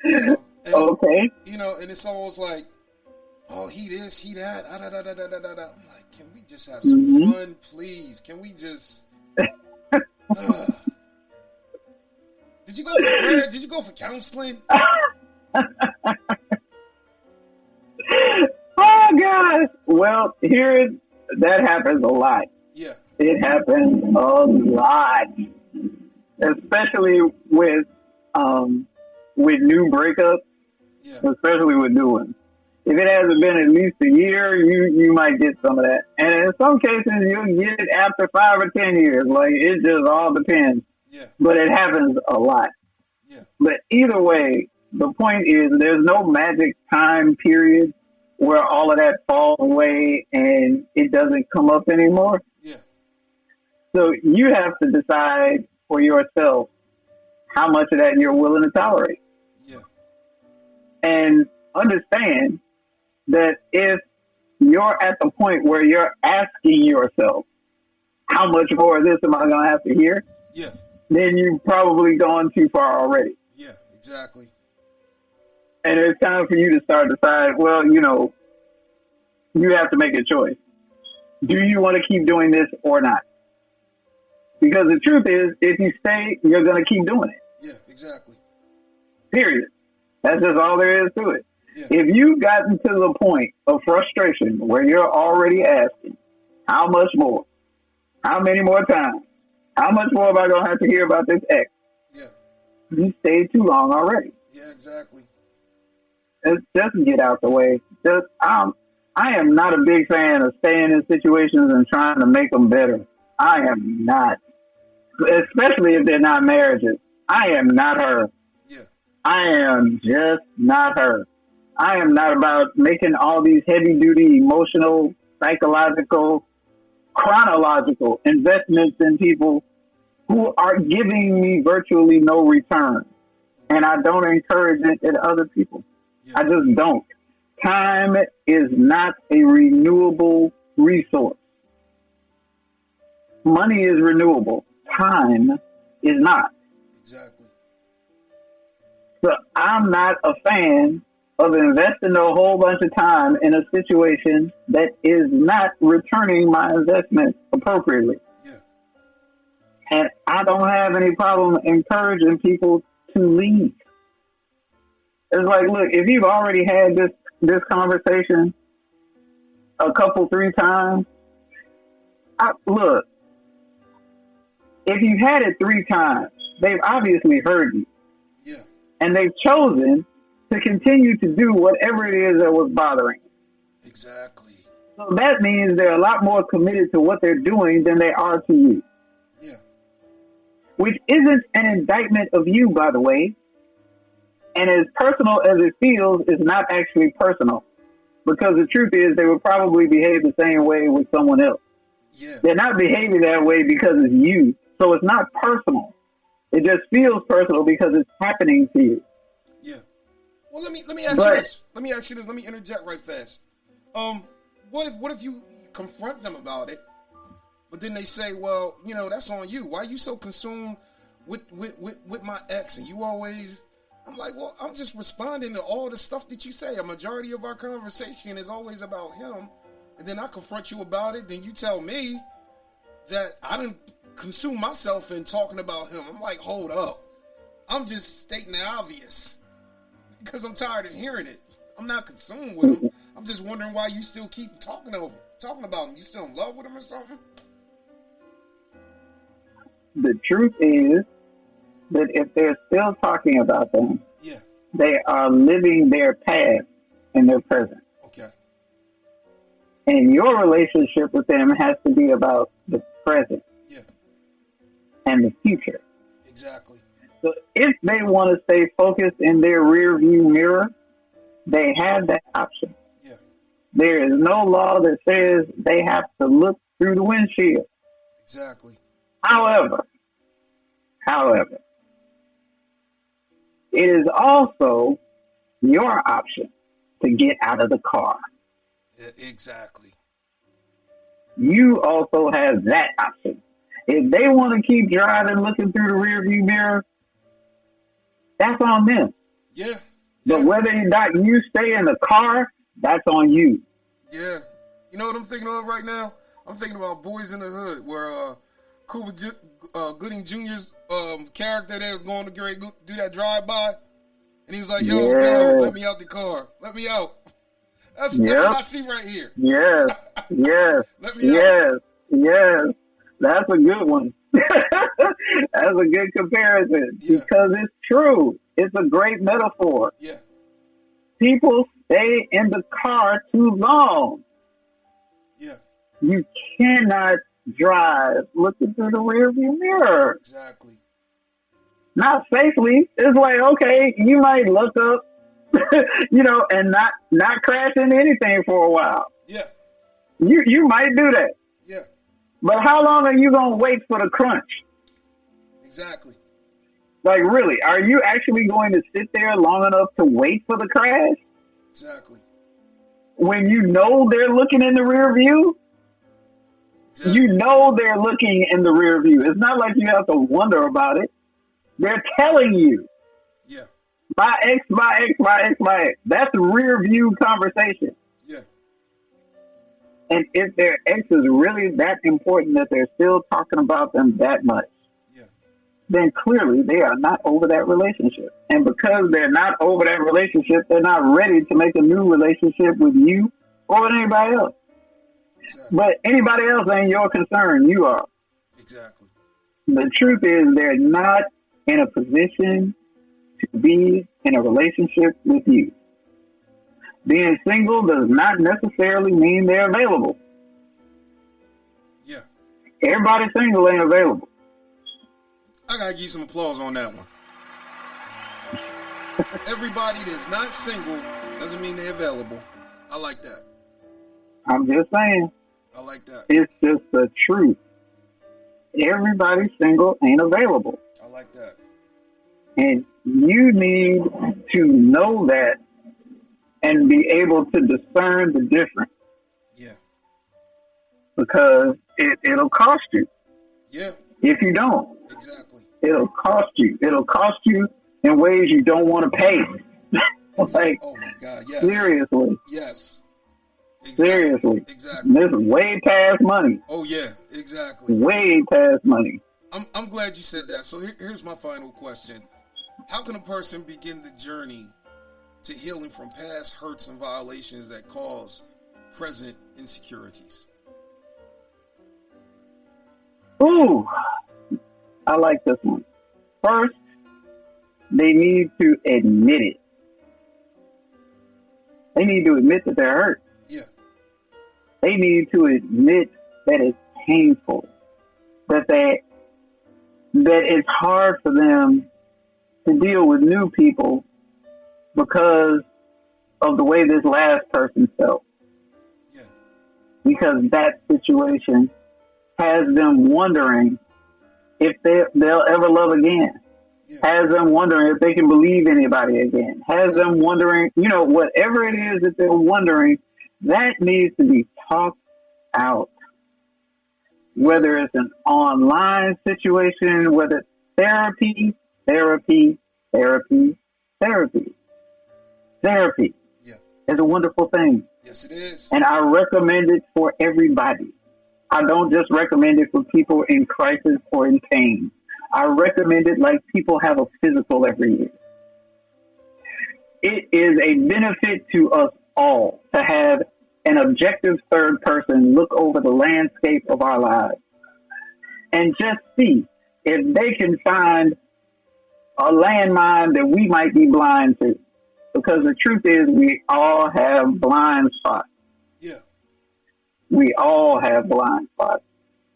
You know, and,
okay.
You know, and it's almost like, oh, he this, he that. I'm like, can we just have some fun, please? Can we just? Did you go for prayer? Did you go for counseling?
Oh gosh. Well, that happens a lot.
Yeah.
It happens a lot. Especially with new breakups.
Yeah.
Especially with new ones. If it hasn't been at least a year, you might get some of that. And in some cases you'll get it after 5 or 10 years. Like it just all depends.
Yeah.
But it happens a lot.
Yeah.
But either way, the point is there's no magic time period where all of that falls away and it doesn't come up anymore.
Yeah.
So you have to decide for yourself how much of that you're willing to tolerate.
Yeah.
And understand that if you're at the point where you're asking yourself, how much more of this am I going to have to hear?
Yeah.
Then you've probably gone too far already.
Yeah, exactly.
And it's time for you to start deciding, well, you know, you have to make a choice. Do you want to keep doing this or not? Because the truth is, if you stay, you're going to keep doing it.
Yeah, exactly.
Period. That's just all there is to it.
Yeah.
If you've gotten to the point of frustration where you're already asking, how much more? How many more times? How much more am I going to have to hear about this ex?
Yeah.
You stayed too long already.
Yeah, exactly.
Just get out the way. I am not a big fan of staying in situations and trying to make them better. I am not. Especially if they're not marriages. I am not her.
Yeah.
I am just not her. I am not about making all these heavy-duty emotional, psychological, chronological investments in people who are giving me virtually no return. And I don't encourage it in other people. Yeah. I just don't. Time is not a renewable resource. Money is renewable. Time is not.
Exactly.
So I'm not a fan of investing a whole bunch of time in a situation that is not returning my investment appropriately.
Yeah.
And I don't have any problem encouraging people to leave. It's like, look, if you've already had this conversation a couple, 3 times, look, if you've had it 3 times, they've obviously heard you.
Yeah.
And they've chosen to continue to do whatever it is that was bothering you.
Exactly.
So that means they're a lot more committed to what they're doing than they are to you.
Yeah.
Which isn't an indictment of you, by the way. And as personal as it feels, it's not actually personal. Because the truth is, they would probably behave the same way with someone else.
Yeah.
They're not behaving that way because it's you. So it's not personal. It just feels personal because it's happening to you.
Yeah. Well, let me ask you this. Let me interject right fast. What if you confront them about it, but then they say, well, that's on you. Why are you so consumed with my ex? And you always, I'm like, well, I'm just responding to all the stuff that you say. A majority of our conversation is always about him. And then I confront you about it. Then you tell me that I didn't consume myself in talking about him. I'm like, hold up. I'm just stating the obvious because I'm tired of hearing it. I'm not consumed with him. I'm just wondering why you still keep talking about him. You still in love with him or something?
The truth is that if they're still talking about them,
yeah,
they are living their past in their present.
Okay.
And your relationship with them has to be about the present.
Yeah.
And the future.
Exactly.
So if they want to stay focused in their rear view mirror, they have that option.
Yeah.
There is no law that says they have to look through the windshield.
Exactly.
However, it is also your option to get out of the car.
Yeah, exactly.
You also have that option. If they want to keep driving, looking through the rearview mirror, that's on them.
Yeah.
But whether or not you stay in the car, that's on you.
Yeah. You know what I'm thinking of right now? I'm thinking about Boys in the Hood, where Cuba Gooding Jr.'s character there is going to do that drive-by. And he's like, yo, let me out the car. Let me out. That's what I see right here.
Yes.
Let me out.
Yes. That's a good one. That's a good comparison because it's true. It's a great metaphor.
Yeah.
People stay in the car too long.
Yeah.
You cannot drive looking through the rearview mirror.
Exactly.
Not safely. It's like, okay, you might look up, and not crash into anything for a while.
Yeah.
You might do that.
Yeah.
But how long are you going to wait for the crunch?
Exactly.
Like, really, are you actually going to sit there long enough to wait for the crash?
Exactly.
When you know they're looking in the rear view? Exactly. You know they're looking in the rear view. It's not like you have to wonder about it. They're telling you.
Yeah.
My ex. That's a rear view conversation.
Yeah.
And if their ex is really that important that they're still talking about them that much, then clearly they are not over that relationship. And because they're not over that relationship, they're not ready to make a new relationship with you or with anybody else. Exactly. But anybody else ain't your concern. You are.
Exactly.
The truth is they're not in a position to be in a relationship with you. Being single does not necessarily mean they're available.
Yeah.
Everybody single ain't available.
I gotta give you some applause on that one. Everybody that's not single doesn't mean they're available. I like that.
I'm just saying.
I like that.
It's just the truth. Everybody single ain't available.
I like that.
And you need to know that and be able to discern the difference.
Yeah.
Because it'll cost you.
Yeah.
If you don't.
Exactly.
It'll cost you. It'll cost you in ways you don't want to pay. Like,
Oh my God, yes.
seriously.
Yes. Exactly.
Seriously.
Exactly.
This is way past money.
Oh yeah, exactly.
Way past money.
I'm glad you said that. So here's my final question. How can a person begin the journey to healing from past hurts and violations that cause present insecurities?
Ooh, I like this one. First, they need to admit it. They need to admit that they're hurt.
Yeah.
They need to admit that it's painful, that it's hard for them to deal with new people because of the way this last person felt.
Yeah.
Because that situation has them wondering if they'll ever love again. Yeah. Has them wondering if they can believe anybody again. Has them wondering, whatever it is that they're wondering, that needs to be talked out. Whether it's an online situation, whether it's therapy. Therapy is a wonderful thing.
Yes, it is.
And I recommend it for everybody. I don't just recommend it for people in crisis or in pain. I recommend it like people have a physical every year. It is a benefit to us all to have an objective third person look over the landscape of our lives and just see if they can find a landmine that we might be blind to. Because the truth is, we all have blind spots.
Yeah.
We all have blind spots.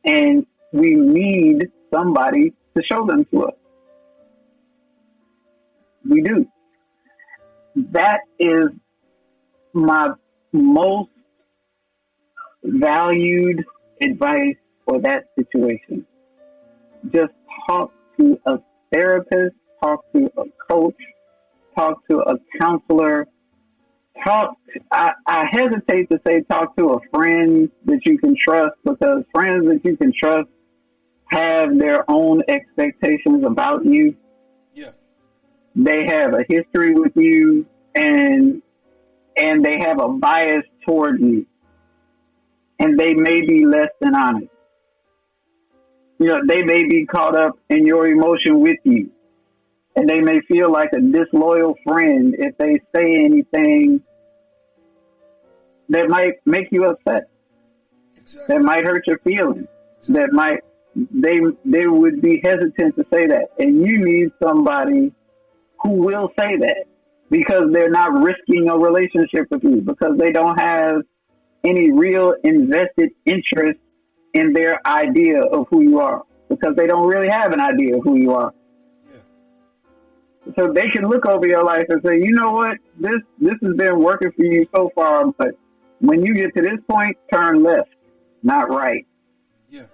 And we need somebody to show them to us. We do. That is my most valued advice for that situation. Just talk to a therapist, talk to a coach, talk to a counselor, I hesitate to say talk to a friend that you can trust, because friends that you can trust have their own expectations about you.
Yeah.
They have a history with you, and they have a bias toward you, and they may be less than honest. They may be caught up in your emotion with you, and they may feel like a disloyal friend if they say anything that might make you upset. Exactly. That might hurt your feelings. Exactly. They would be hesitant to say that. And you need somebody who will say that, because they're not risking a relationship with you, because they don't have any real invested interest in their idea of who you are, because they don't really have an idea of who you are. Yeah. So they can look over your life and say, you know what, this has been working for you so far, but when you get to this point, turn left, not right.
Yeah.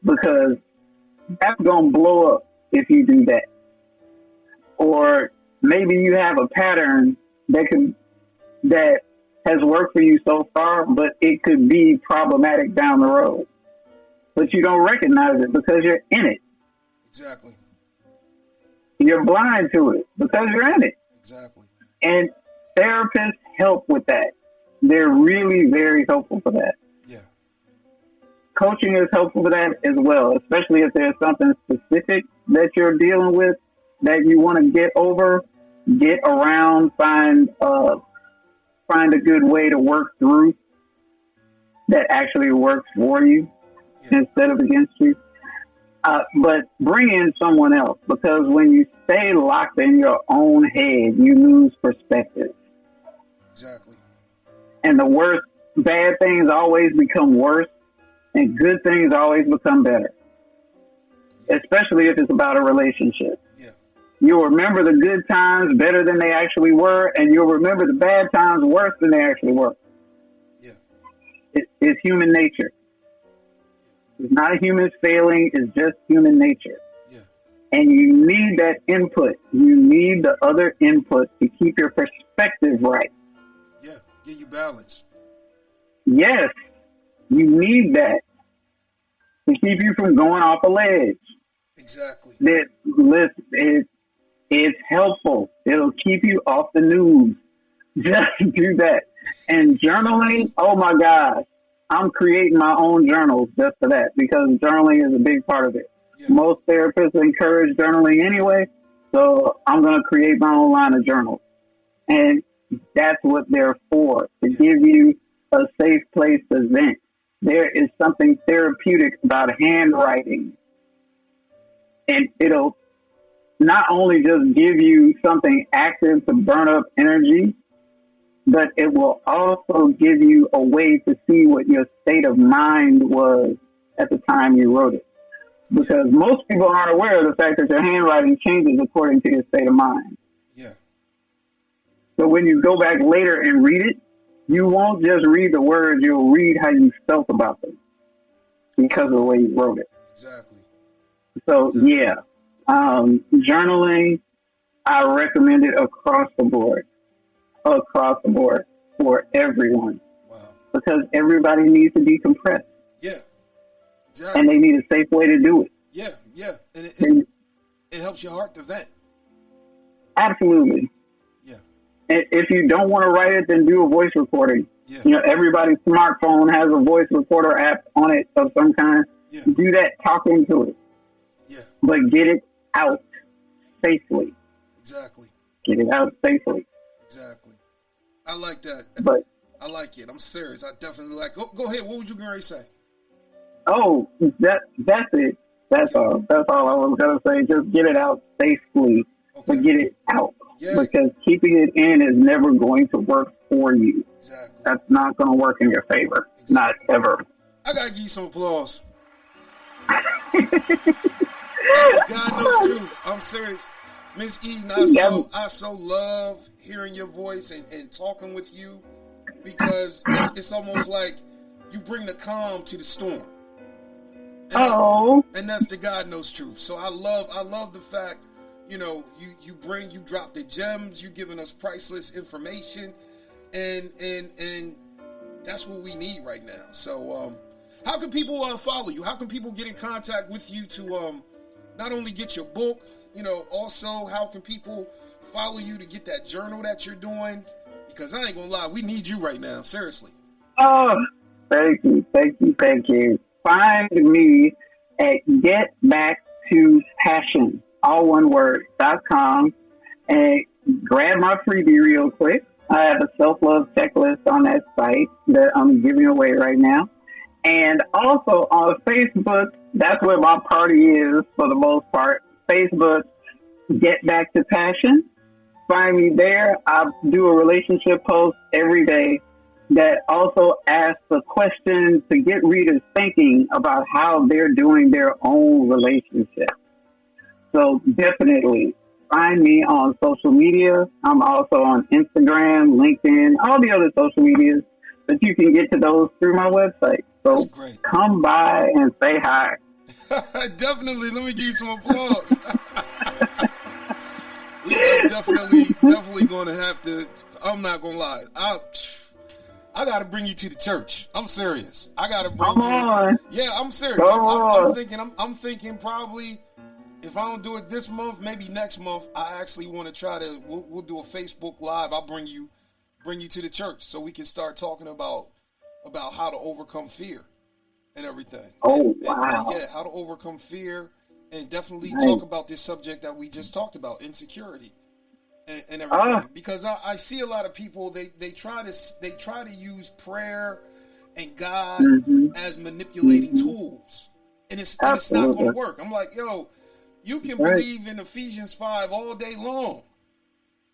Because that's going to blow up if you do that. Or maybe you have a pattern that has worked for you so far, but it could be problematic down the road. But you don't recognize it because you're in it.
Exactly.
You're blind to it because you're in it.
Exactly. And
therapists help with that. They're really very helpful for that.
Yeah.
Coaching is helpful for that as well, especially if there's something specific that you're dealing with that you want to get over, get around, find a good way to work through that actually works for you instead of against you. But bring in someone else, because when you stay locked in your own head, you lose perspective.
Exactly.
And the worst, bad things always become worse, and good things always become better. Yeah. Especially if it's about a relationship.
Yeah.
You'll remember the good times better than they actually were, and you'll remember the bad times worse than they actually were.
Yeah.
It's human nature. It's not a human's failing, it's just human nature.
Yeah.
And you need that input. You need the other input to keep your perspective right.
Yeah, get you balance.
Yes, you need that to keep you from going off a ledge.
Exactly.
It's It's helpful. It'll keep you off the news. Just do that. And journaling, oh my gosh, I'm creating my own journals just for that because journaling is a big part of it.
Yeah.
Most therapists encourage journaling anyway, so I'm going to create my own line of journals. And that's what they're for, to give you a safe place to vent. There is something therapeutic about handwriting. And it'll not only just give you something active to burn up energy, but it will also give you a way to see what your state of mind was at the time you wrote it. Because most people aren't aware of the fact that your handwriting changes according to your state of mind.
Yeah.
So when you go back later and read it, you won't just read the words, you'll read how you felt about them because of the way you wrote it.
Exactly.
So, yeah, journaling, I recommend it across the board for everyone.
Wow.
Because everybody needs to decompress.
Yeah. Exactly.
And they need a safe way to do it.
Yeah, yeah. And it helps your heart to vent.
Absolutely.
Yeah.
And if you don't want to write it, then do a voice recording.
Yeah.
You know, everybody's smartphone has a voice recorder app on it of some kind.
Yeah.
Do that, talk into it.
Yeah.
But get it out safely.
Exactly.
Get it out safely.
Exactly. I like that.
But
I like it. I'm serious. I definitely like. Go ahead. What would you going to say?
oh, that's it. That's all. That's all I was gonna say. Just get it out safely, but get it out because keeping it in is never going to work for you.
Exactly.
That's not going to work in your favor. Exactly. Not ever.
I gotta give you some applause. God knows truth. I'm serious. Miss Eden, I so love hearing your voice and talking with you because it's almost like you bring the calm to the storm. And that's the God knows truth. So I love the fact, you know, you drop the gems, you giving us priceless information, and that's what we need right now. So how can people follow you? How can people get in contact with you to not only get your book, you know, also how can people follow you to get that journal that you're doing? Because I ain't gonna lie, we need you right now, seriously.
Oh, thank you. Find me at getbacktopassion, all one word, .com, and grab my freebie real quick. I have a self-love checklist on that site that I'm giving away right now. And also on Facebook, that's where my party is for the most part. Facebook, Get Back to Passion. Find me there. I do a relationship post every day that also asks a question to get readers thinking about how they're doing their own relationship. So definitely find me on social media. I'm also on Instagram, LinkedIn, all the other social medias, but you can get to those through my website. So come by and say hi.
Definitely. Let me give you some applause. We are definitely going to have to, I'm not going to lie. I got to bring you to the church. I'm serious. I got to bring you. On. Yeah, I'm serious. I'm thinking probably if I don't do it this month, maybe next month, I actually want to try to, we'll do a Facebook Live. I'll bring you to the church so we can start talking about how to overcome fear and everything.
Oh, wow.
And how to overcome fear and definitely talk about this subject that we just talked about, insecurity. And everything, because I see a lot of people they try to use prayer and God as manipulating tools, and it's not going to work. I'm like, yo, you can believe in Ephesians 5 all day long.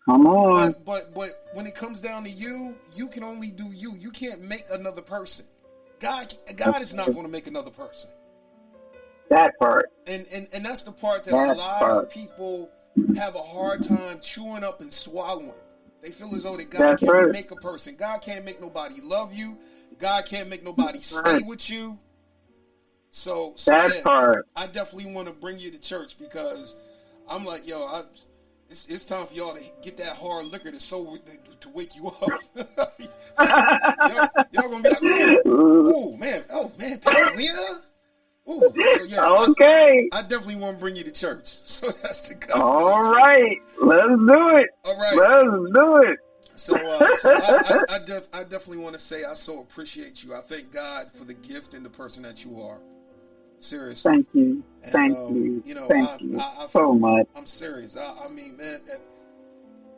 Come on,
but when it comes down to you can only do you. You can't make another person. God is not going to make another person.
That part,
and that's the part that a lot of people have a hard time chewing up and swallowing. They feel as though that God can't make a person. God can't make nobody love you. God can't make nobody stay with you. So that part, I definitely want to bring you to church because I'm like, yo, it's time for y'all to get that hard liquor to wake you up. y'all gonna be like, oh man, Pastor Leah. Ooh, so yeah.
Okay.
I definitely want to bring you to church. So that's the God.
All right. Let's do it.
All right.
Let's do it.
So I definitely want to say I so appreciate you. I thank God for the gift and the person that you are. Seriously.
Thank you.
And,
Thank you.
You know,
Thank you so much.
I'm serious. I mean, man,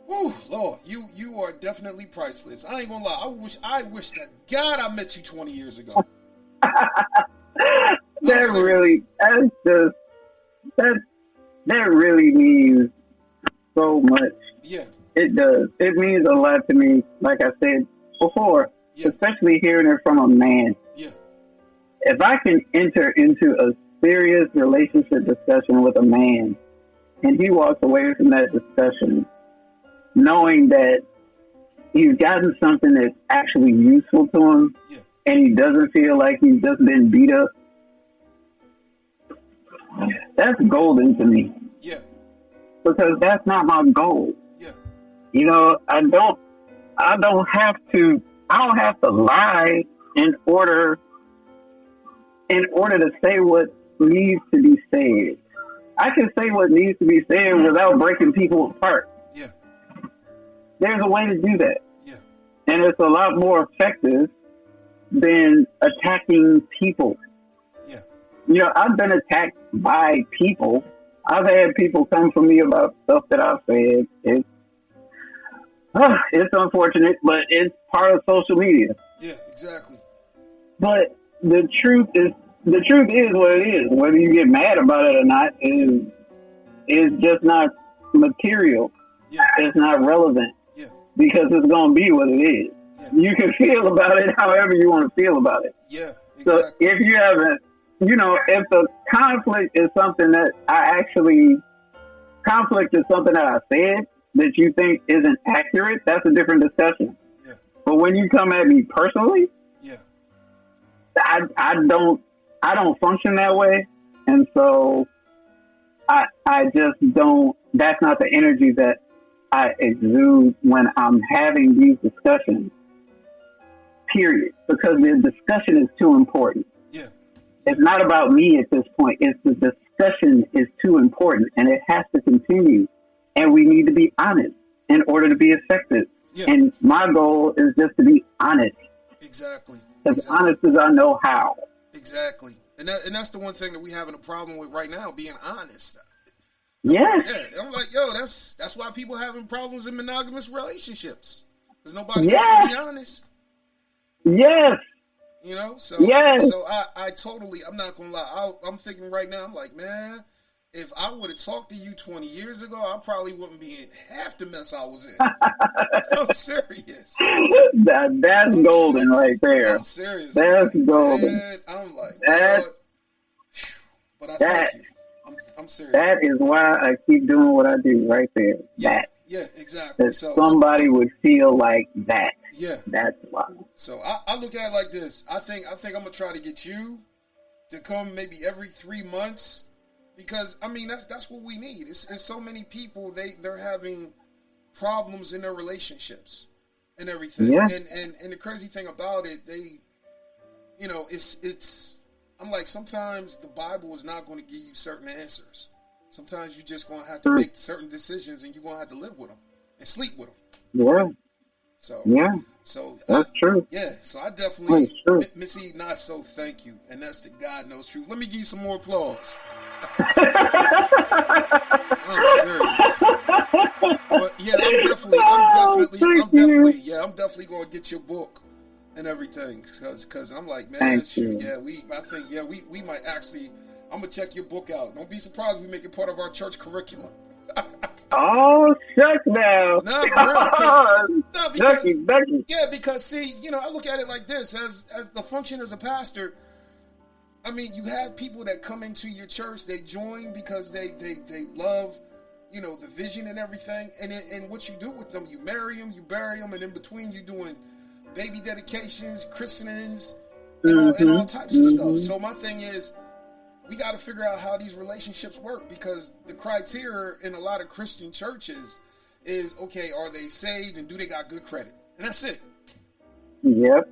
whew, Lord, you are definitely priceless. I ain't gonna lie. I wish to God I met you 20 years ago.
That really means so much.
Yeah.
It does. It means a lot to me, like I said before, especially hearing it from a man.
Yeah.
If I can enter into a serious relationship discussion with a man and he walks away from that discussion knowing that he's gotten something that's actually useful to him and he doesn't feel like he's just been beat up, that's golden to me.
Yeah.
Because that's not my goal.
Yeah.
You know, I don't have to lie in order to say what needs to be said. I can say what needs to be said without breaking people apart.
Yeah.
There's a way to do that.
Yeah.
And it's a lot more effective than attacking people.
Yeah.
You know, I've been attacked by people. I've had people come for me about stuff that I've said. It's unfortunate, but it's part of social media.
Yeah, exactly.
But the truth is what it is. Whether you get mad about it or not is just not material.
Yeah.
It's not relevant.
Yeah.
Because it's going to be what it is.
Yeah.
You can feel about it however you want to feel about it.
Yeah, exactly.
So if you haven't, if the conflict is something that conflict is something that I said that you think isn't accurate, that's a different discussion.
Yeah.
But when you come at me personally,
yeah,
I don't function that way, and so I just don't. That's not the energy that I exude when I'm having these discussions. Period. Because the discussion is too important.
Yeah.
It's not about me at this point. It's the discussion is too important, and it has to continue. And we need to be honest in order to be effective.
Yeah.
And my goal is just to be honest.
Exactly.
As honest as I know how.
Exactly. And that's the one thing that we having a problem with right now, being honest.
Yes.
Yeah. I'm like, that's why people having problems in monogamous relationships. Because nobody wants to be honest.
Yes.
You know? So,
yes.
So I totally, I'm not going to lie. I'm thinking right now, I'm like, man, if I would have talked to you 20 years ago, I probably wouldn't be in half the mess I was in. I'm serious.
That's golden right there.
I'm serious.
That's golden.
Man, I'm like, that. But I thank you. I'm serious.
That is why I keep doing what I do right there.
Yeah, yeah, exactly.
That somebody would feel like that.
Yeah.
That's why. So
I look at it like this. I think I'm going to try to get you to come maybe every 3 months. Because, I mean, that's what we need. It's so many people, they're having problems in their relationships and everything.
Yeah.
And the crazy thing about it, it's I'm like, sometimes the Bible is not going to give you certain answers. Sometimes you're just going to have to make certain decisions, and you're going to have to live with them and sleep with them.
Yeah. So that's true.
Yeah. So I definitely, Miss Eden, I so thank you, and that's the God knows truth. Let me give you some more applause. I'm serious. But yeah, I'm definitely going to get your book and everything, because I'm like, man, that's true. Yeah, we might actually. I'm gonna check your book out. Don't be surprised if we make it part of our church curriculum.
Oh, shucks now.
No, for real.
Becky.
Yeah, because see, I look at it like this: as the function as a pastor. I mean, you have people that come into your church. They join because they love, the vision and everything. And what you do with them, you marry them, you bury them, and in between you doing baby dedications, christenings, and all types of stuff. So my thing is, we got to figure out how these relationships work, because the criteria in a lot of Christian churches is, okay, are they saved and do they got good credit? And that's it.
Yep.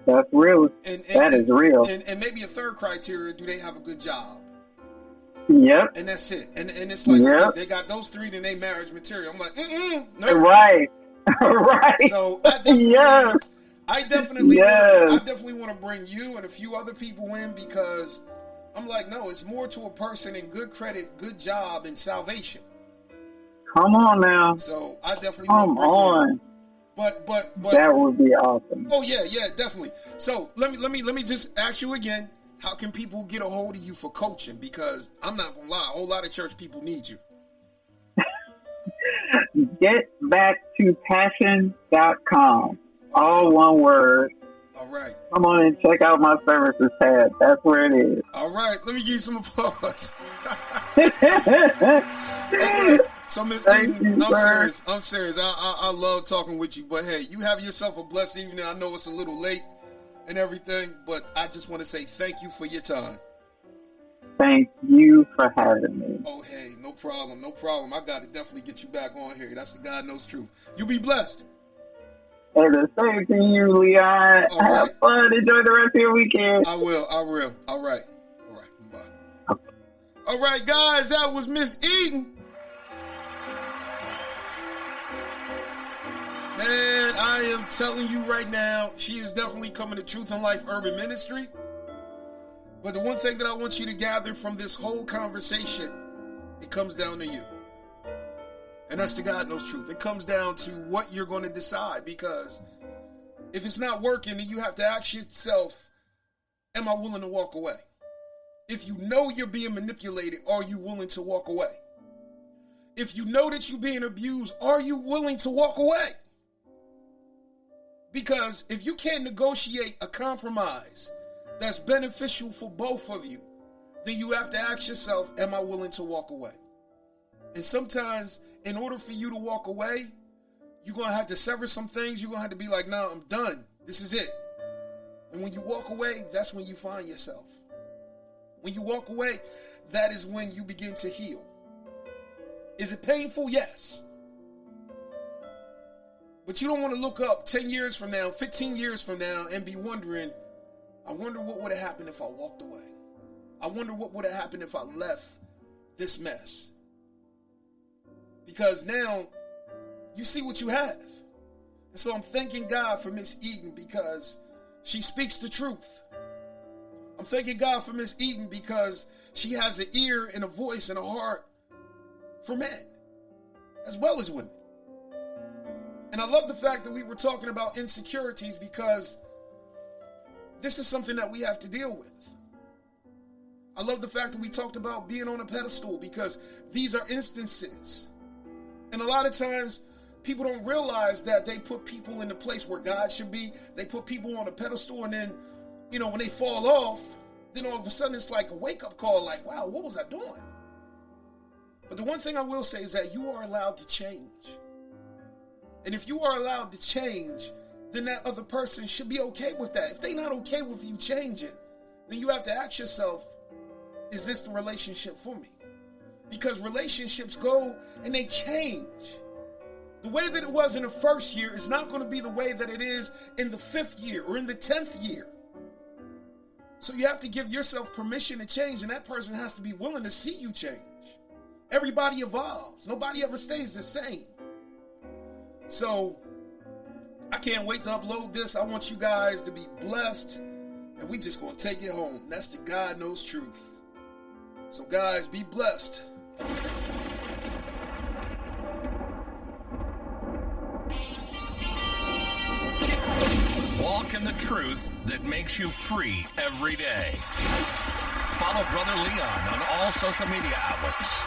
That's real. That is real.
And maybe a third criteria, do they have a good job?
Yep.
And that's it. And it's like,
Yep.
okay, they got those three, then they marriage material. I'm like, no.
Right. Right.
So I definitely,
Yes.
I definitely
Yes.
want to bring you and a few other people in, because I'm like, no, it's more to a person in good credit, good job, and salvation.
Come on now.
So I definitely
Come
want to bring you in.
on.
But
That would be awesome.
oh yeah, definitely. So let me just ask you again, how can people get a hold of you for coaching? Because I'm not gonna lie, a whole lot of church people need you.
Getbacktopassion.com. All one word.
All right.
Come on and check out my services tab. That's where it is.
All right. Let me give you some applause. All right. So, Miss Eden, I'm serious. I love talking with you. But hey, you have yourself a blessed evening. I know it's a little late and everything, but I just want to say thank you for your time.
Thank you for having me.
Oh, hey, no problem. I got to definitely get you back on here. That's the God knows truth. You be blessed.
And the same to you, Leon.
All
Have
right.
fun. Enjoy the rest of your weekend.
I will. All right. Bye. All right, guys, that was Miss Eden. Man, I am telling you right now, she is definitely coming to Truth and Life Urban Ministry. But the one thing that I want you to gather from this whole conversation, it comes down to you. And that's the God knows truth. It comes down to what you're going to decide, because if it's not working, then you have to ask yourself, am I willing to walk away? If you know you're being manipulated, are you willing to walk away? If you know that you're being abused, are you willing to walk away? Because if you can't negotiate a compromise that's beneficial for both of you, then you have to ask yourself, am I willing to walk away? And sometimes, in order for you to walk away, you're going to have to sever some things. You're going to have to be like, no, I'm done. This is it. And when you walk away, that's when you find yourself. When you walk away, that is when you begin to heal. Is it painful? Yes. But you don't want to look up 10 years from now, 15 years from now, and be wondering, I wonder what would have happened if I walked away. I wonder what would have happened if I left this mess. Because now you see what you have. And so I'm thanking God for Miss Eden, because she speaks the truth. I'm thanking God for Miss Eden because she has an ear and a voice and a heart for men as well as women. And I love the fact that we were talking about insecurities, because this is something that we have to deal with. I love the fact that we talked about being on a pedestal, because these are instances. And a lot of times people don't realize that they put people in the place where God should be. They put people on a pedestal, and then, when they fall off, then all of a sudden it's like a wake-up call, like, wow, what was I doing? But the one thing I will say is that you are allowed to change. And if you are allowed to change, then that other person should be okay with that. If they're not okay with you changing, then you have to ask yourself, is this the relationship for me? Because relationships go and they change. The way that it was in the first year is not going to be the way that it is in the 5th year or in the 10th year. So you have to give yourself permission to change, and that person has to be willing to see you change. Everybody evolves. Nobody ever stays the same. So I can't wait to upload this. I want you guys to be blessed, and we just going to take it home. That's the God knows truth. So guys, be blessed.
Walk in the truth that makes you free every day. Follow Brother Leon on all social media outlets.